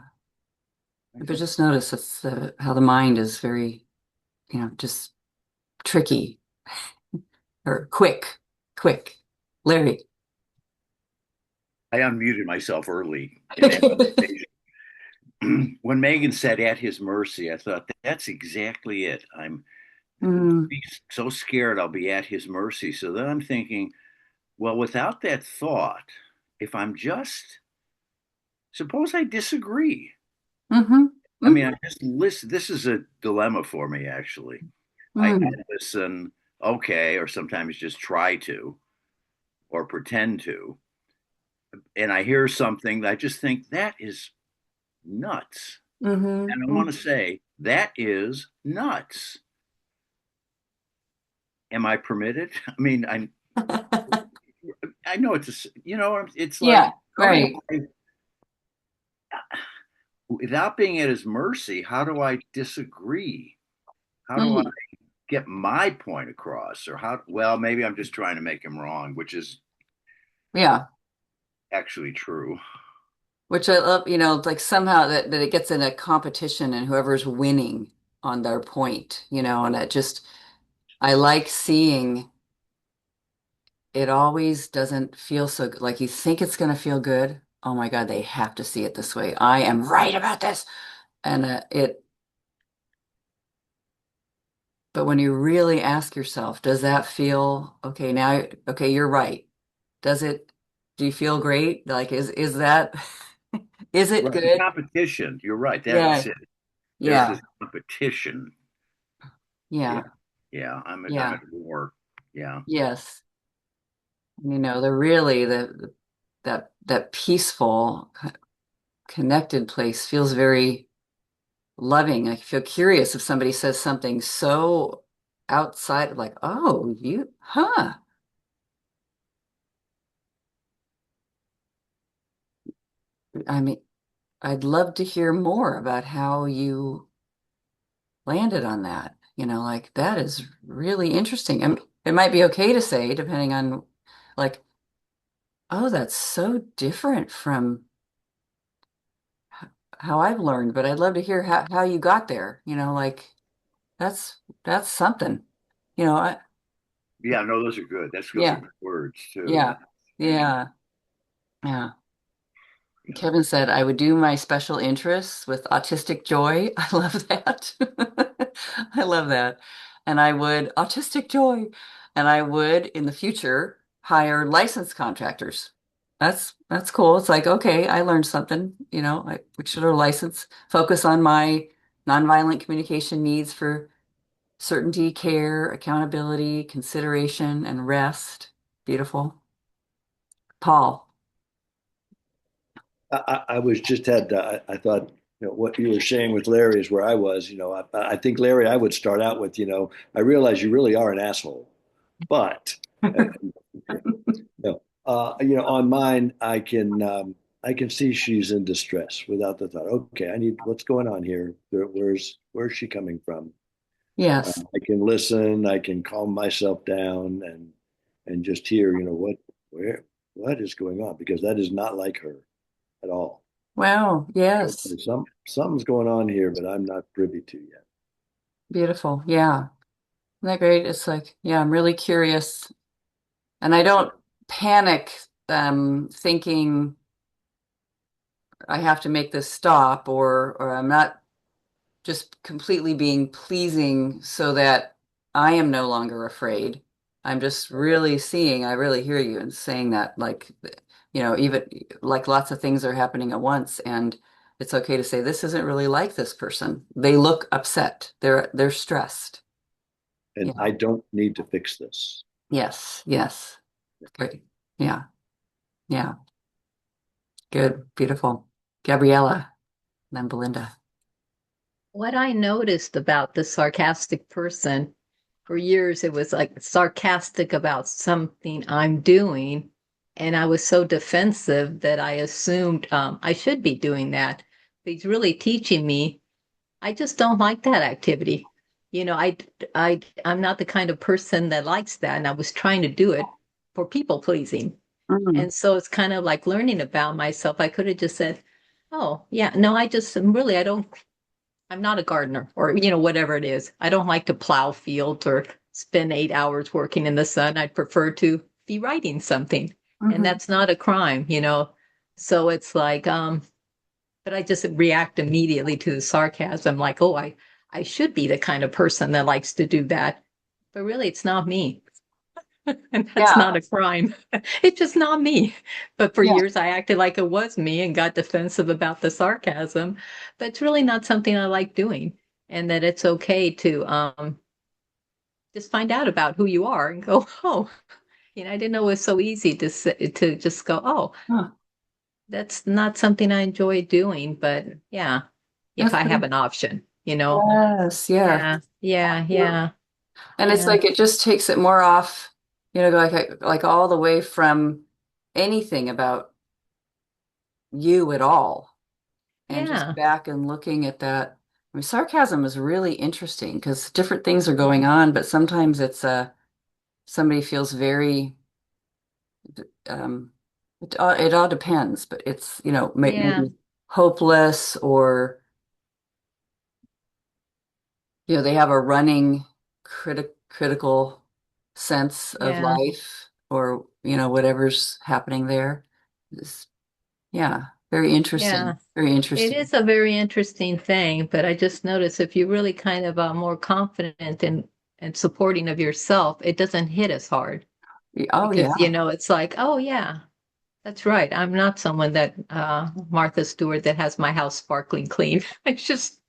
I But think just notice it's how the mind is very, just tricky or quick. Larry. I unmuted myself early in that conversation. When Megan said at his mercy, I thought that's exactly it. I'm Mm, so scared I'll be at his mercy. So then I'm thinking, well, without that thought, if I'm just, suppose I disagree. hmm I mean, hmm I just listen. This is a dilemma for me, actually. I mm, listen, okay, or sometimes just try to or pretend to. And I hear something that I just think that is nuts. And I want to say, that is nuts. Am I permitted? I mean, I know it's like, Yeah, how do right. I, without being at his mercy, how do I disagree? How do I Mm, get my point across? Or well, maybe I'm just trying to make him wrong, which is yeah. actually true. Which I love, it's like somehow that it gets in a competition and whoever's winning on their point, and it just I like seeing it always doesn't feel so good. Like you think it's going to feel good. Oh my God, they have to see it this way. I am right about this. And but when you really ask yourself, does that feel okay now? Okay, you're right. Does it, do you feel great? Like, is that, is it Right. The good? competition, you're right. That's Yeah, it. There's yeah, this competition. Yeah. yeah, Yeah. I'm yeah, at war. Yeah. yes. They're really that peaceful, connected place feels very loving. I feel curious if somebody says something so outside of like, oh, huh. I mean, I'd love to hear more about how you landed on that. Like that is really interesting. It might be okay to say, depending on like Oh, that's so different from how I've learned, but I'd love to hear how you got there. Like that's something. You know, I, Yeah, no, those are good. Those are yeah, good words too. yeah, yeah, yeah. Kevin said I would do my special interests with autistic joy. I love that. I love that. And I would autistic joy. And I would in the future hire licensed contractors. That's cool. It's like, okay, I learned something, we should have a license, focus on my nonviolent communication needs for certainty, care, accountability, consideration, and rest. Beautiful. Paul. I was just had I thought what you were saying with Larry is where I was. I think Larry, I would start out with I realize you really are an asshole, but on mine I can see she's in distress without the thought. Okay, I need what's going on here. Where's she coming from? Yes. I can listen. I can calm myself down and just hear what is going on because that is not like her at all. Wow. Yes. Something's going on here, but I'm not privy to yet. Beautiful. Yeah. Isn't that great? It's like, yeah, I'm really curious. And I don't panic thinking I have to make this stop or I'm not just completely being pleasing so that I am no longer afraid. I'm just really seeing, I really hear you and saying that like, even like lots of things are happening at once and it's okay to say this isn't really like this person. They look upset. They're stressed. And Yeah. I don't need to fix this. Yes, yes. Great. Yeah, yeah. Good. Beautiful. Gabriella, then Belinda. What I noticed about the sarcastic person, for years, it was like sarcastic about something I'm doing. And I was so defensive that I assumed I should be doing that. But he's really teaching me I just don't like that activity. I'm not the kind of person that likes that. And I was trying to do it for people pleasing. Mm, And so it's kind of like learning about myself. I could have just said, oh, yeah, no, I just really, I'm not a gardener or, whatever it is. I don't like to plow fields or spend 8 hours working in the sun. I'd prefer to be writing something. And mhm. that's not a crime. So it's like, but I just react immediately to the sarcasm, like, oh, I should be the kind of person that likes to do that. But really, it's not me. And that's Yeah, not a crime. It's just not me. But for yeah, years, I acted like it was me and got defensive about the sarcasm. But it's really not something I like doing. And that it's okay to just find out about who you are and go, oh, I didn't know it was so easy to just go, oh, huh. that's not something I enjoy doing. But yeah, if That's I have pretty. an option, Yes, yeah. Yeah, yeah, Yeah. yeah, And it's yeah, like it just takes it more off, like all the way from anything about you at all, and just yeah, back and looking at that. I mean, sarcasm is really interesting because different things are going on, but sometimes it's somebody feels very um it all depends, but it's yeah, maybe hopeless or they have a running critical sense of yeah, life or whatever's happening there. It's, yeah, very yeah. interesting, very It interesting. is a very interesting thing, but I just noticed if you're really kind of more confident and supporting of yourself, it doesn't hit as hard Oh yeah, because it's like, oh yeah, that's right. I'm not someone that Martha Stewart that has my house sparkling clean. It's just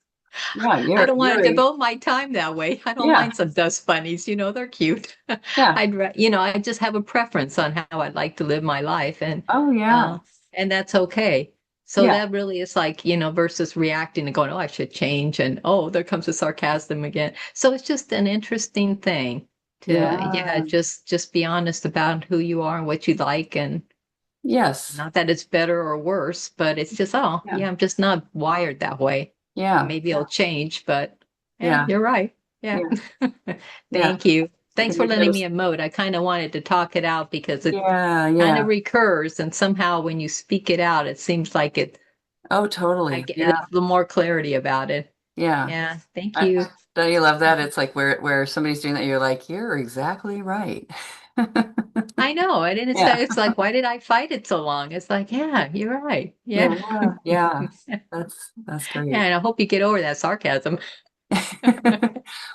yeah, I you're don't want you're to a devote my time that way. I don't yeah, mind some dust bunnies, they're cute. yeah, I just have a preference on how I'd like to live my life oh yeah, uh and that's okay. So yeah, that really is like, versus reacting and going, oh, I should change and oh, there comes the sarcasm again. So it's just an interesting thing to yeah, yeah, just be honest about who you are and what you like and yes, not that it's better or worse, but it's just, oh, yeah, yeah, I'm just not wired that way. yeah, Maybe it'll change, but yeah, yeah, you're right. Yeah. yeah, yeah. Thank you. Thanks for letting me emote. I kind of wanted to talk it out because it Yeah, kind of yeah. recurs, and somehow when you speak it out, it seems like Oh, I totally. get Yeah, a little more clarity about it. yeah. Yeah, thank you. Don't you love that? It's like where somebody's doing that, you're like, you're exactly right. I know. And then Yeah, it's like, why did I fight it so long? It's like, yeah, you're right. Yeah. yeah, yeah. That's Yeah, great. and I hope you get over that sarcasm.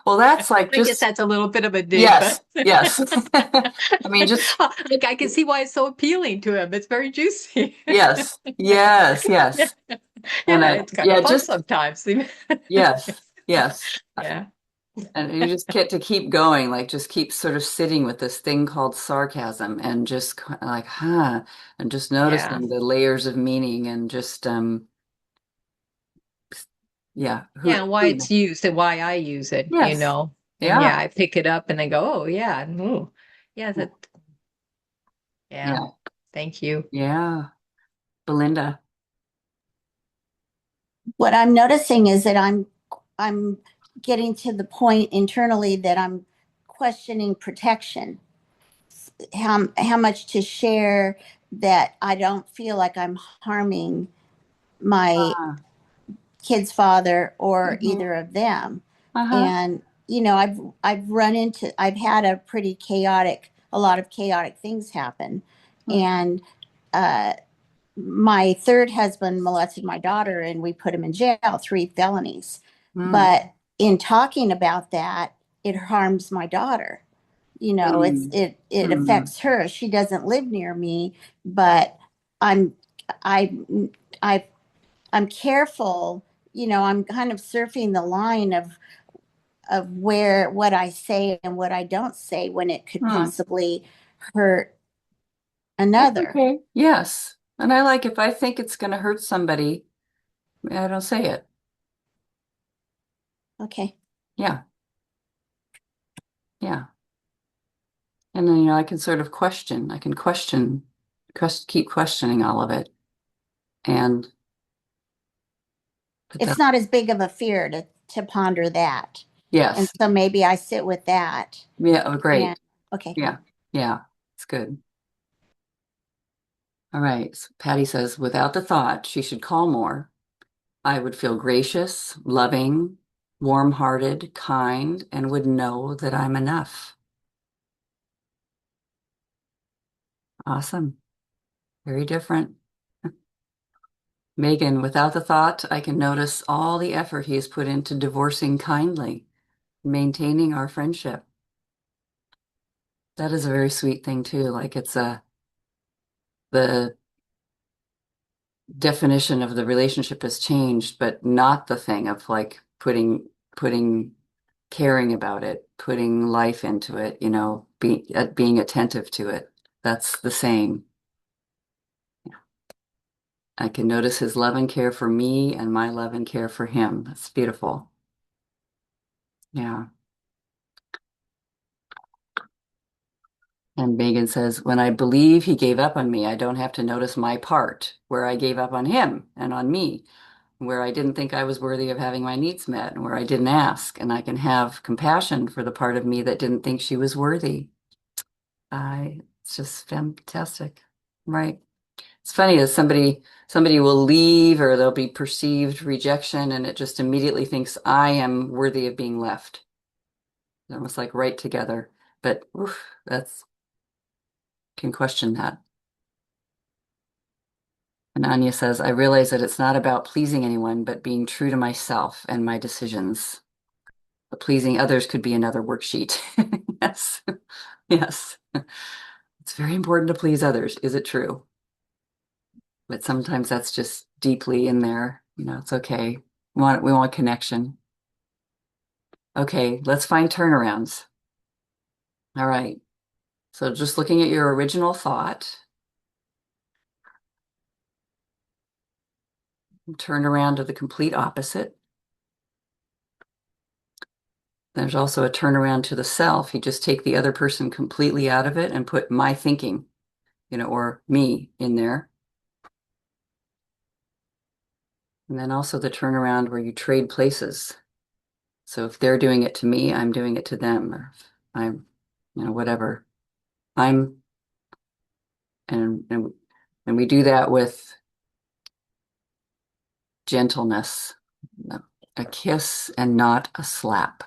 Well, that's like I guess just that's a little bit of a dig, yes, but yes. I mean, just like I can see why it's so appealing to him. It's very juicy. yes, yes, Yeah, yes. And yeah, it's kind yeah, of fun just sometimes. yes, yes. Yeah, And you just get to keep going, like just keep sort of sitting with this thing called sarcasm and just like, huh, and just yeah, noticing the layers of meaning and just yeah, yeah. And why who it's used and why I use it, yes. And Yeah. yeah, I pick it up and then go, oh yeah, ooh. Yeah, yeah. Yeah. Thank you. Yeah. Belinda. What I'm noticing is that I'm getting to the point internally that I'm questioning protection. How much to share that I don't feel like I'm harming my Uh, kid's father or mhm. either of them. Uh-huh. And I've had a lot of chaotic things happen. Mm, And uh my third husband molested my daughter and we put him in jail, 3 felonies. mm, But in talking about that, it harms my daughter. mm, It mm, affects her. She doesn't live near me, but I'm I I I'm careful. I'm kind of surfing the line of where what I say and what I don't say when it could mm. possibly hurt That's another. okay. Yes. And I like if I think it's going to hurt somebody, I don't say it. Okay. Yeah. Yeah. And then, I can sort of question. I can keep questioning all of it. And, but It's that's, not as big of a fear to ponder that. And yes. so maybe I sit with that. Yeah. Oh, And great. okay. Yeah. Yeah. It's good. All right. So Patty says, without the thought she should call more, I would feel gracious, loving, warm-hearted, kind, and would know that I'm enough. Awesome. Very different. Megan, without the thought, I can notice all the effort he has put into divorcing kindly, maintaining our friendship. That is a very sweet thing too. Like the definition of the relationship has changed, but not the thing of like putting caring about it, putting life into it, being attentive to it. That's the same. I can notice his love and care for me and my love and care for him. That's beautiful. Yeah. And Megan says, when I believe he gave up on me, I don't have to notice my part, where I gave up on him and on me, where I didn't think I was worthy of having my needs met, and where I didn't ask. And I can have compassion for the part of me that didn't think she was worthy. It's just fantastic. Right. It's funny that somebody will leave or there'll be perceived rejection, and it just immediately thinks I am worthy of being left. Almost like right together. But oof, that's can question that. And Anya says, I realize that it's not about pleasing anyone, but being true to myself and my decisions. But pleasing others could be another worksheet. Yes. Yes. It's very important to please others. Is it true? But sometimes that's just deeply in there. It's okay. We want connection. Okay, let's find turnarounds. All right. So just looking at your original thought, turn around to the complete opposite. There's also a turnaround to the self. You just take the other person completely out of it and put my thinking, or me in there. And then also the turnaround where you trade places. So if they're doing it to me, I'm doing it to them. Or I'm whatever. I'm, and we do that with gentleness, a kiss and not a slap.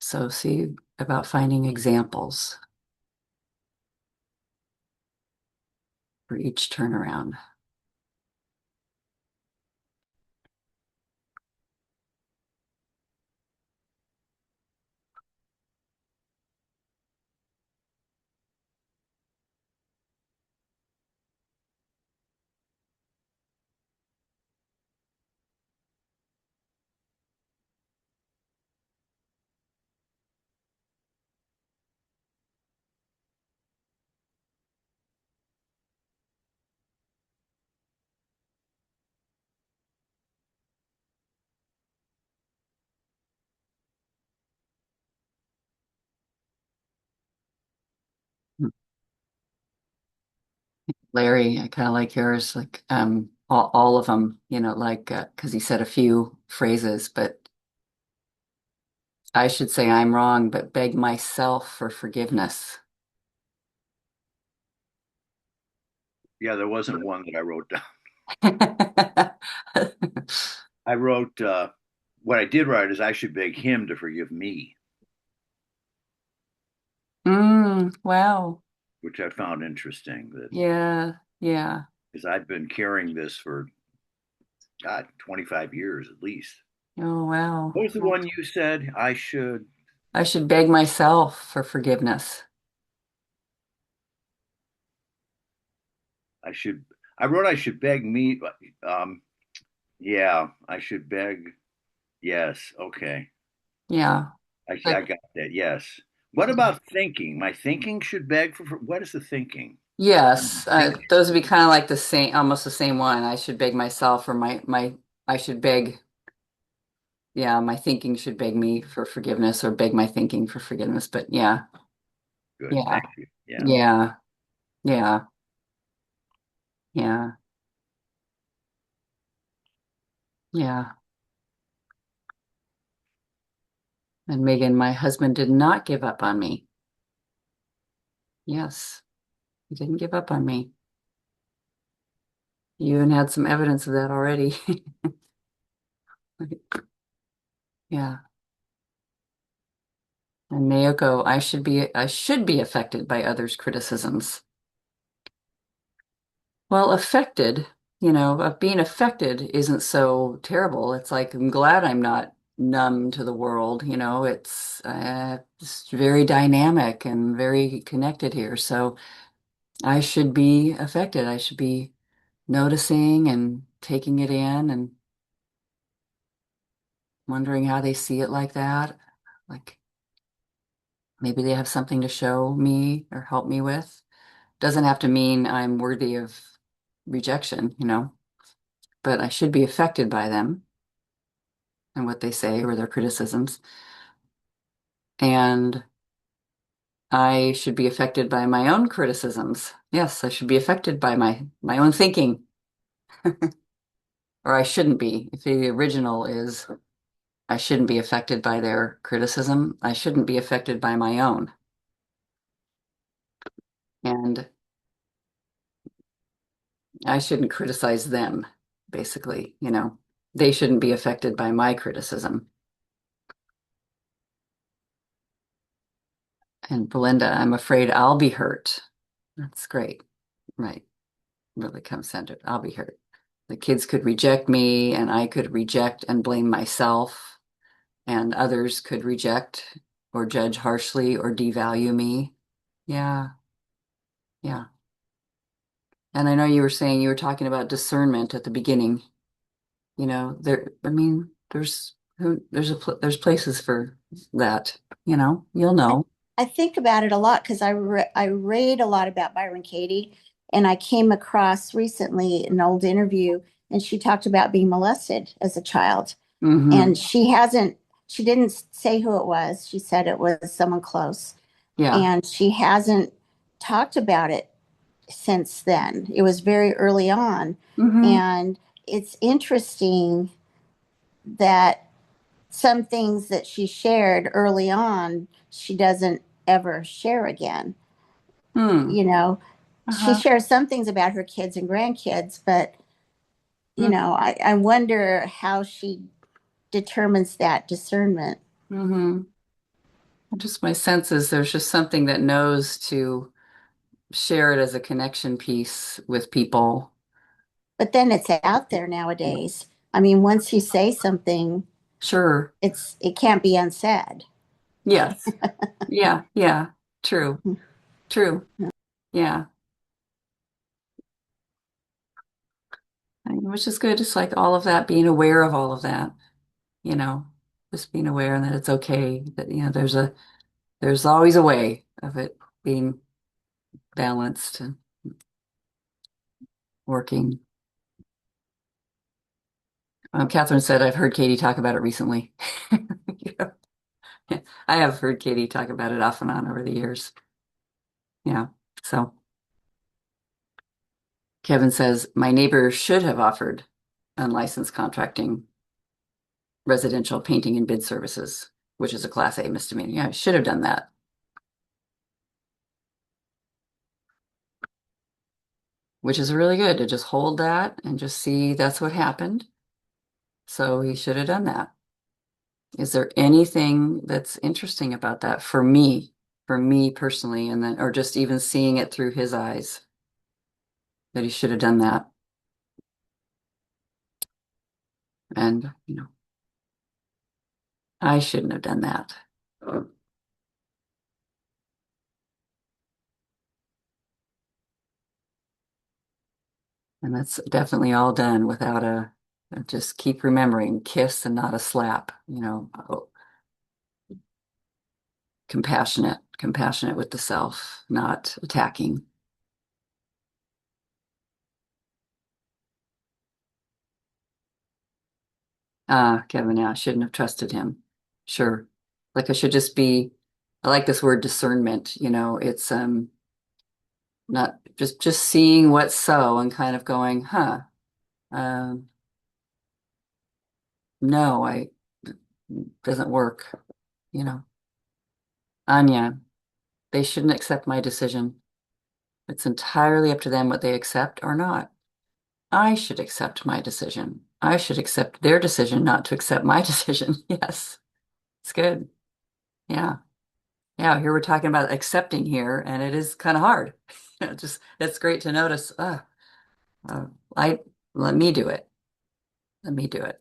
So see about finding examples for each turnaround. Larry, I kind of like yours, like all of them, like because he said a few phrases, but I should say I'm wrong, but beg myself for forgiveness. Yeah, there wasn't one that I wrote down. I wrote, what I did write is I should beg him to forgive me, Wow. which I found interesting. That Yeah, yeah. because I've been carrying this for God 25 years at least. Oh, wow. What was the one you said? I should beg myself for forgiveness. I should. I wrote I should beg me. Um, yeah, I should beg. Yes, okay. Yeah. I Like, got that. Yes. What about thinking? My thinking should beg for. What is the thinking? yes, Think, those would be kind of like the same, almost the same one. I should beg myself or I should beg, yeah, my thinking should beg me for forgiveness or beg my thinking for forgiveness. But yeah, good. yeah, Thank you. Yeah. yeah, yeah, yeah, yeah. And Megan, my husband did not give up on me. Yes, he didn't give up on me. You even had some evidence of that already. Yeah. And Naoko, I should be affected by others' criticisms. Well, affected, of being affected isn't so terrible. It's like I'm glad I'm not numb to the world, it's very dynamic and very connected here. So I should be affected. I should be noticing and taking it in and wondering how they see it like that. Like maybe they have something to show me or help me with. Doesn't have to mean I'm worthy of rejection, but I should be affected by them and what they say or their criticisms. And I should be affected by my own criticisms. Yes, I should be affected by my own thinking, or I shouldn't be. If the original is I shouldn't be affected by their criticism, I shouldn't be affected by my own. And I shouldn't criticize them, basically, They shouldn't be affected by my criticism. And Belinda, I'm afraid I'll be hurt. That's great. Right. Really comes centered. I'll be hurt. The kids could reject me, and I could reject and blame myself, and others could reject or judge harshly or devalue me. Yeah. Yeah. And I know you were saying you were talking about discernment at the beginning. I mean, there's places for that, you'll I, know. I think about it a lot because I read a lot about Byron Katie, and I came across recently an old interview, and she talked about being molested as a child, Hmm. and she didn't say who it was. She said it was someone close, Yeah. and she hasn't talked about it since then. It was very early on, Hmm. and it's interesting that some things that she shared early on, she doesn't ever share again. Hmm. You know, she Uh-huh. shares some things about her kids and grandkids, but, Mm-hmm. I wonder how she determines that discernment. Mm-hmm. Just my sense is there's just something that knows to share it as a connection piece with people. But then it's out there nowadays. I mean, once you say something, Sure. it can't be unsaid. Yes. Yeah. Yeah. True. True. Yeah. Which is good. Just like all of that, being aware of all of that, you know, just being aware and that it's okay that, there's always a way of it being balanced and working. Catherine said, I've heard Katie talk about it recently. Yeah. I have heard Katie talk about it off and on over the years. Yeah. So Kevin says, my neighbor should have offered unlicensed contracting residential painting and bid services, which is a Class A misdemeanor. Yeah, I should have done that. Which is really good to just hold that and just see that's what happened. So he should have done that. Is there anything that's interesting about that for me personally, and then, or just even seeing it through his eyes, that he should have done that? And, I shouldn't have done that. And that's definitely all done without just keep remembering, kiss and not a slap, compassionate with the self, not attacking. Kevin, yeah, I shouldn't have trusted him. Sure. Like I should just I like this word discernment, it's not just seeing what's so and kind of going, um, no, I doesn't work, you know. Anya, they shouldn't accept my decision. It's entirely up to them what they accept or not. I should accept my decision. I should accept their decision not to accept my decision. Yes, it's good. Yeah. Yeah, here we're talking about accepting here, and it is kind of hard. Just it's great to notice. Uh, I let me do it. Let me do it.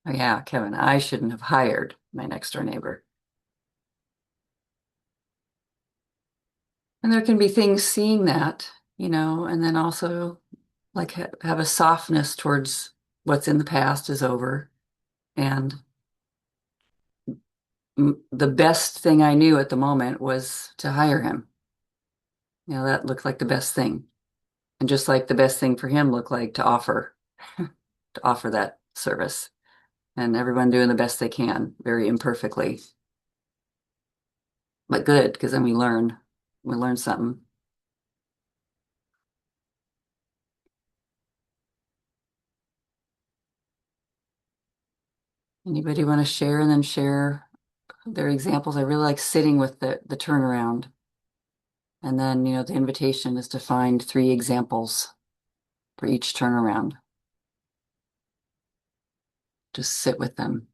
Oh, yeah, Kevin, I shouldn't have hired my next door neighbor. And there can be things seeing that, and then also like have a softness towards what's in the past is over. And the best thing I knew at the moment was to hire him. That looked like the best thing. And just like the best thing for him looked like to offer that service. And everyone doing the best they can, very imperfectly, but good, because then we learn something. Anybody want to share and then share their examples? I really like sitting with the turnaround. And then, the invitation is to find 3 examples for each turnaround. Just sit with them.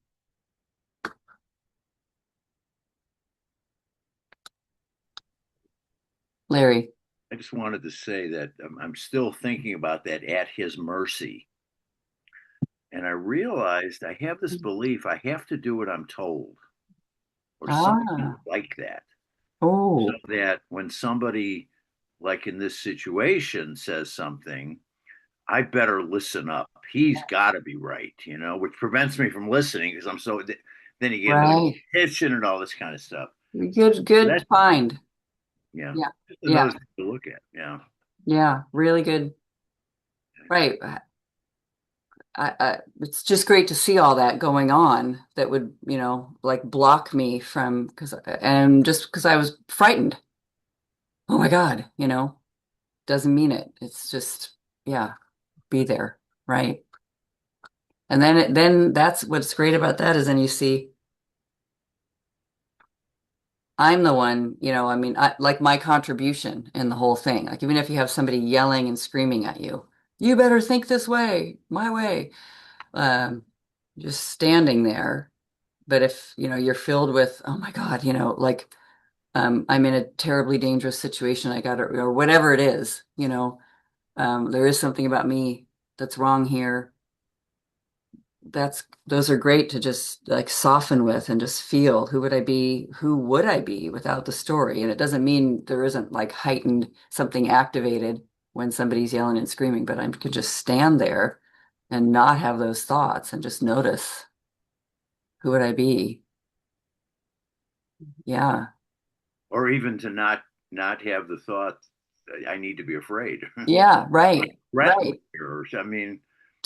Larry. I just wanted to say that I'm still thinking about that at his mercy. And I realized I have this belief I have to do what I'm told or something Ah, like that. So oh, that when somebody, like in this situation, says something, I better listen up. He's got to be right, which prevents me from listening because I'm so. Then you get into the right. competition and all this kind of stuff. Good That, find. yeah, Yeah, just yeah, another thing to look at. Yeah. yeah. Really good. Right. it's just great to see all that going on that would, like block me from, and just because I was frightened. Oh my God, doesn't mean it. It's just, yeah, be there, right? And then that's what's great about that is then you see I'm the one, I mean, like my contribution in the whole thing. Like even if you have somebody yelling and screaming at you, you better think this way, my way. Um, just standing there. But if, you're filled with, oh my God, like I'm in a terribly dangerous situation, I got it, or whatever it is, there is something about me that's wrong here. Those are great to just like soften with and just feel who would I be without the story? And it doesn't mean there isn't like heightened something activated when somebody's yelling and screaming, but I could just stand there and not have those thoughts and just notice who would I be? Yeah. Or even to not have the thought I need to be afraid. Yeah, right. Threatened Right. or I mean, he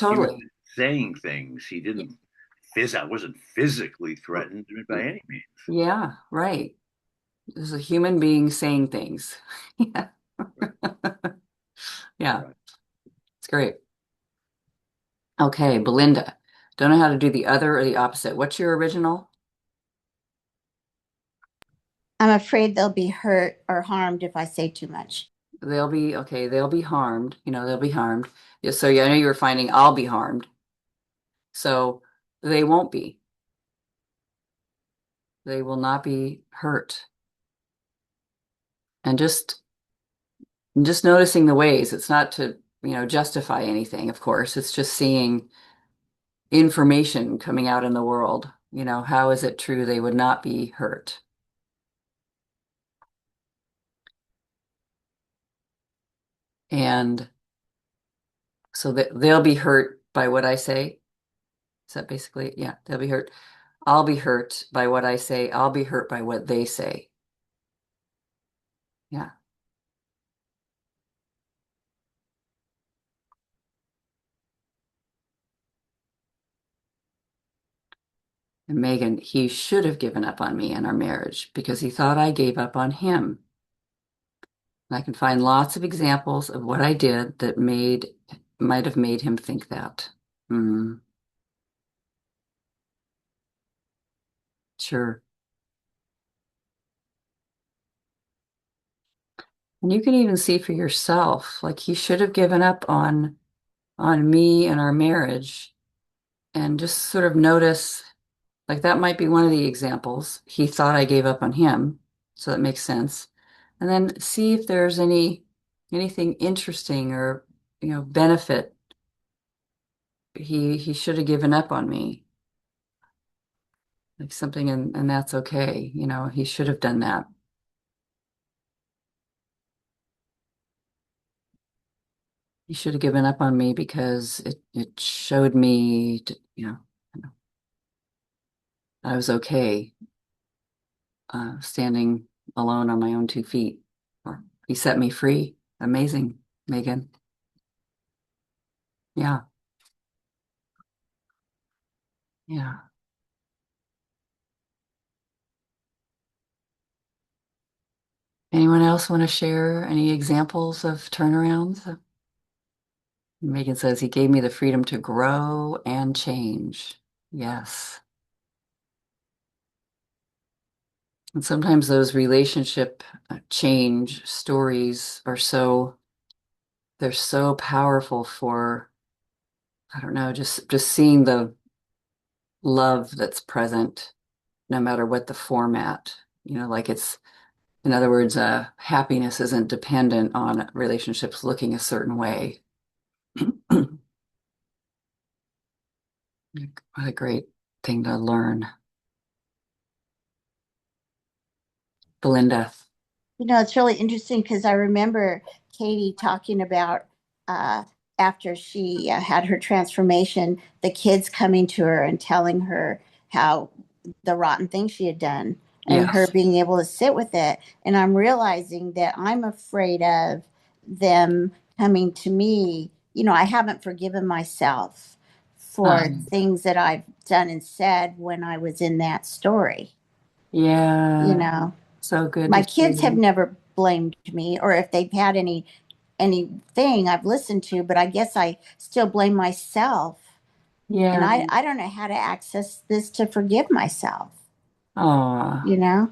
was Totally. saying things. He Y- didn't I wasn't physically threatened by any means. Yeah, right. There's a human being saying things. Yeah. Yeah, Right. it's great. Okay, Belinda. Don't know how to do the other or the opposite. What's your original? I'm afraid they'll be hurt or harmed if I say too much. They'll be harmed. They'll be harmed. Yeah, so yeah, I know you were finding I'll be harmed. So they won't be. They will not be hurt. And just noticing the ways. It's not to, justify anything, of course. It's just seeing information coming out in the world. How is it true they would not be hurt? And so that they'll be hurt by what I say. Is that basically, yeah, they'll be hurt. I'll be hurt by what I say. I'll be hurt by what they say. Yeah. And Megan, he should have given up on me and our marriage because he thought I gave up on him. I can find lots of examples of what I did that might have made him think that. Hmm. Sure. And you can even see for yourself, like he should have given up on me and our marriage and just sort of notice, like that might be one of the examples. He thought I gave up on him, so that makes sense. And then see if there's anything interesting or, benefit. He should have given up on me. Like something and that's okay. He should have done that. He should have given up on me because it showed me to, I was okay standing alone on my own 2 feet. Or he set me free. Amazing, Megan. Yeah, yeah. Anyone else want to share any examples of turnarounds? Megan says he gave me the freedom to grow and change. Yes. And sometimes those relationship change stories they're so powerful for, I don't know, just seeing the love that's present no matter what the format. Like in other words, happiness isn't dependent on relationships looking a certain way. What a great thing to learn. Belinda. It's really interesting because I remember Katie talking about uh, after she had her transformation, the kids coming to her and telling her how the rotten thing she had done and her Yes. being able to sit with it. And I'm realizing that I'm afraid of them coming to me. I haven't forgiven myself for things that I've done and said when I was in that story. You Yeah. know, So good my to kids have see. never blamed me, or if they've had anything I've listened to, but I guess I still blame myself. And Yeah. I don't know how to access this to forgive myself. Oh, You know,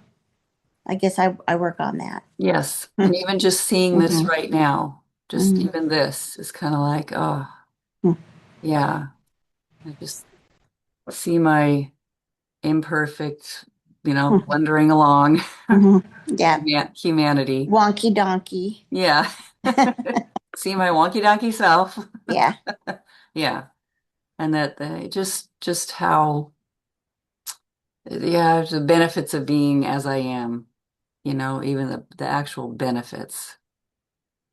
I guess I work on that. yes. And even just seeing this Mhm, right now, just mhm, even this is kind of like, oh, yeah. I just see my imperfect, mhm, wandering along mhm. Yeah, humanity. wonky donkey. Yeah. See my wonky donkey self. Yeah, Yeah. And that just how, yeah, the benefits of being as I am, even the actual benefits.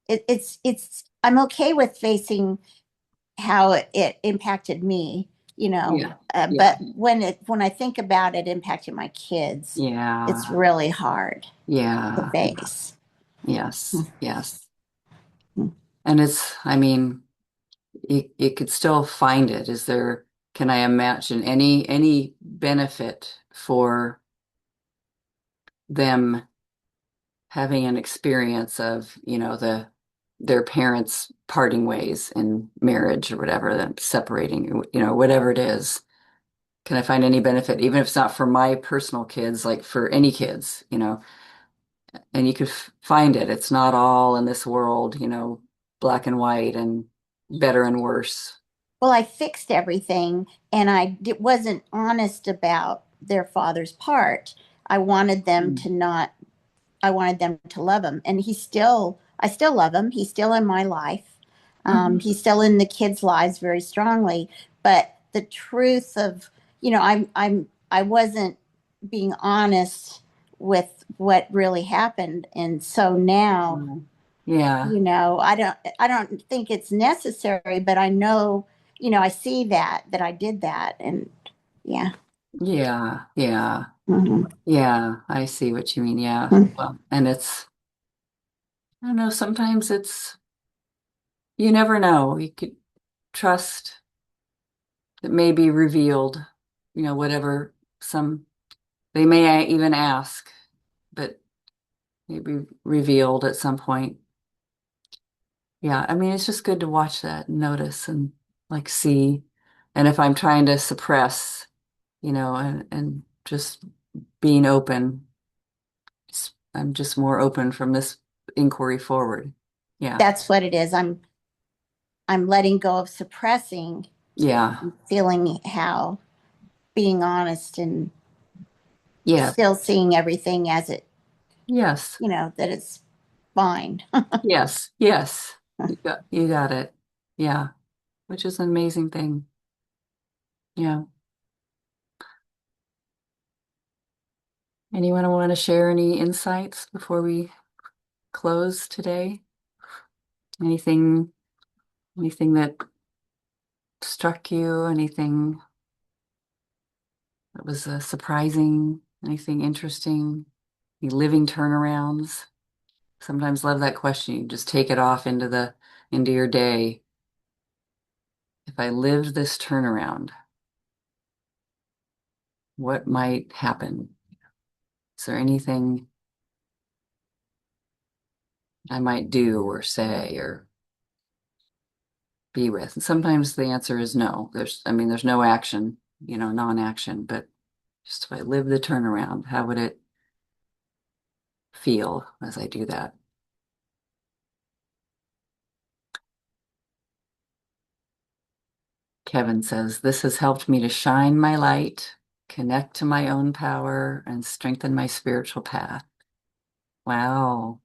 it's. I'm okay with facing how it impacted me. Yeah. Yeah. But when I think about it impacting my kids, it's Yeah. really hard to Yeah. face. Yes. Yes. And I mean, you could still find it. Can I imagine any benefit for them having an experience of, their parents parting ways in marriage or whatever, them separating, whatever it is. Can I find any benefit, even if it's not for my personal kids, like for any kids, and you could find it. It's not all in this world, black and white and better and worse. Well, I fixed everything, and wasn't honest about their father's part. I wanted them Mm. to not. I wanted them to love him, and I still love him. He's still in my life. Mhm. He's still in the kids' lives very strongly. But the truth of, I wasn't being honest with what really happened, and so now, Mm. Yeah, I don't think it's necessary, but I know, I see that I did that, and yeah. yeah, yeah, Mhm. yeah. I see what you mean. Yeah. Well, and I don't know, sometimes you never know. You could trust that may be revealed, whatever they may even ask, but maybe revealed at some point. Yeah, I mean, it's just good to watch that and notice and like see. And if I'm trying to suppress, and just being open, I'm just more open from this inquiry forward. Yeah. That's what it is. I'm letting go of suppressing, Yeah. feeling how being honest and Yeah. still seeing everything as it, Yes. that it's fine. Yes. Yes. You got it. Yeah. Which is an amazing thing. Yeah. Anyone want to share any insights before we close today? Anything, anything that struck you? Anything that was surprising? Anything interesting? Any living turnarounds? Sometimes love that question. You just take it off into your day. If I lived this turnaround, what might happen? Is there anything I might do or say or be with? And sometimes the answer is no. There's no action, non-action, but just if I live the turnaround, how would it feel as I do that? Kevin says, this has helped me to shine my light, connect to my own power, and strengthen my spiritual path. Wow.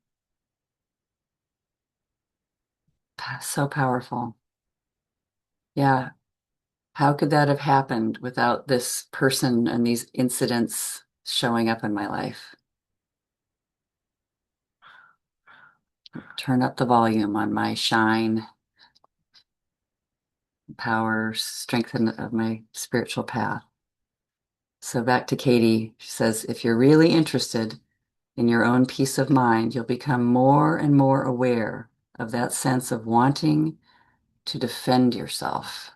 So powerful. Yeah. How could that have happened without this person and these incidents showing up in my life? Turn up the volume on my shine, power, strengthen of my spiritual path. So back to Katie. She says, if you're really interested in your own peace of mind, you'll become more and more aware of that sense of wanting to defend yourself.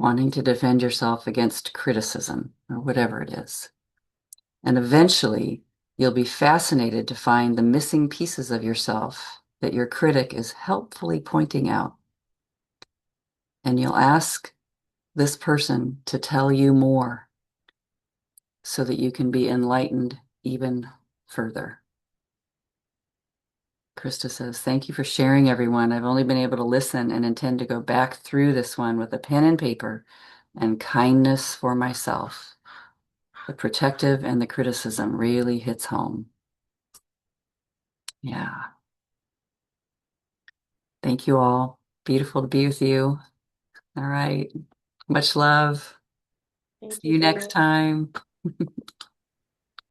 wanting to defend yourself against criticism or whatever it is. And eventually, you'll be fascinated to find the missing pieces of yourself that your critic is helpfully pointing out. And you'll ask this person to tell you more so that you can be enlightened even further. Krista says, thank you for sharing, everyone. I've only been able to listen and intend to go back through this one with a pen and paper and kindness for myself. The protective and the criticism really hits home. Yeah. Thank you all. Beautiful to be with you. All right. Much love. Thank See you next you. time.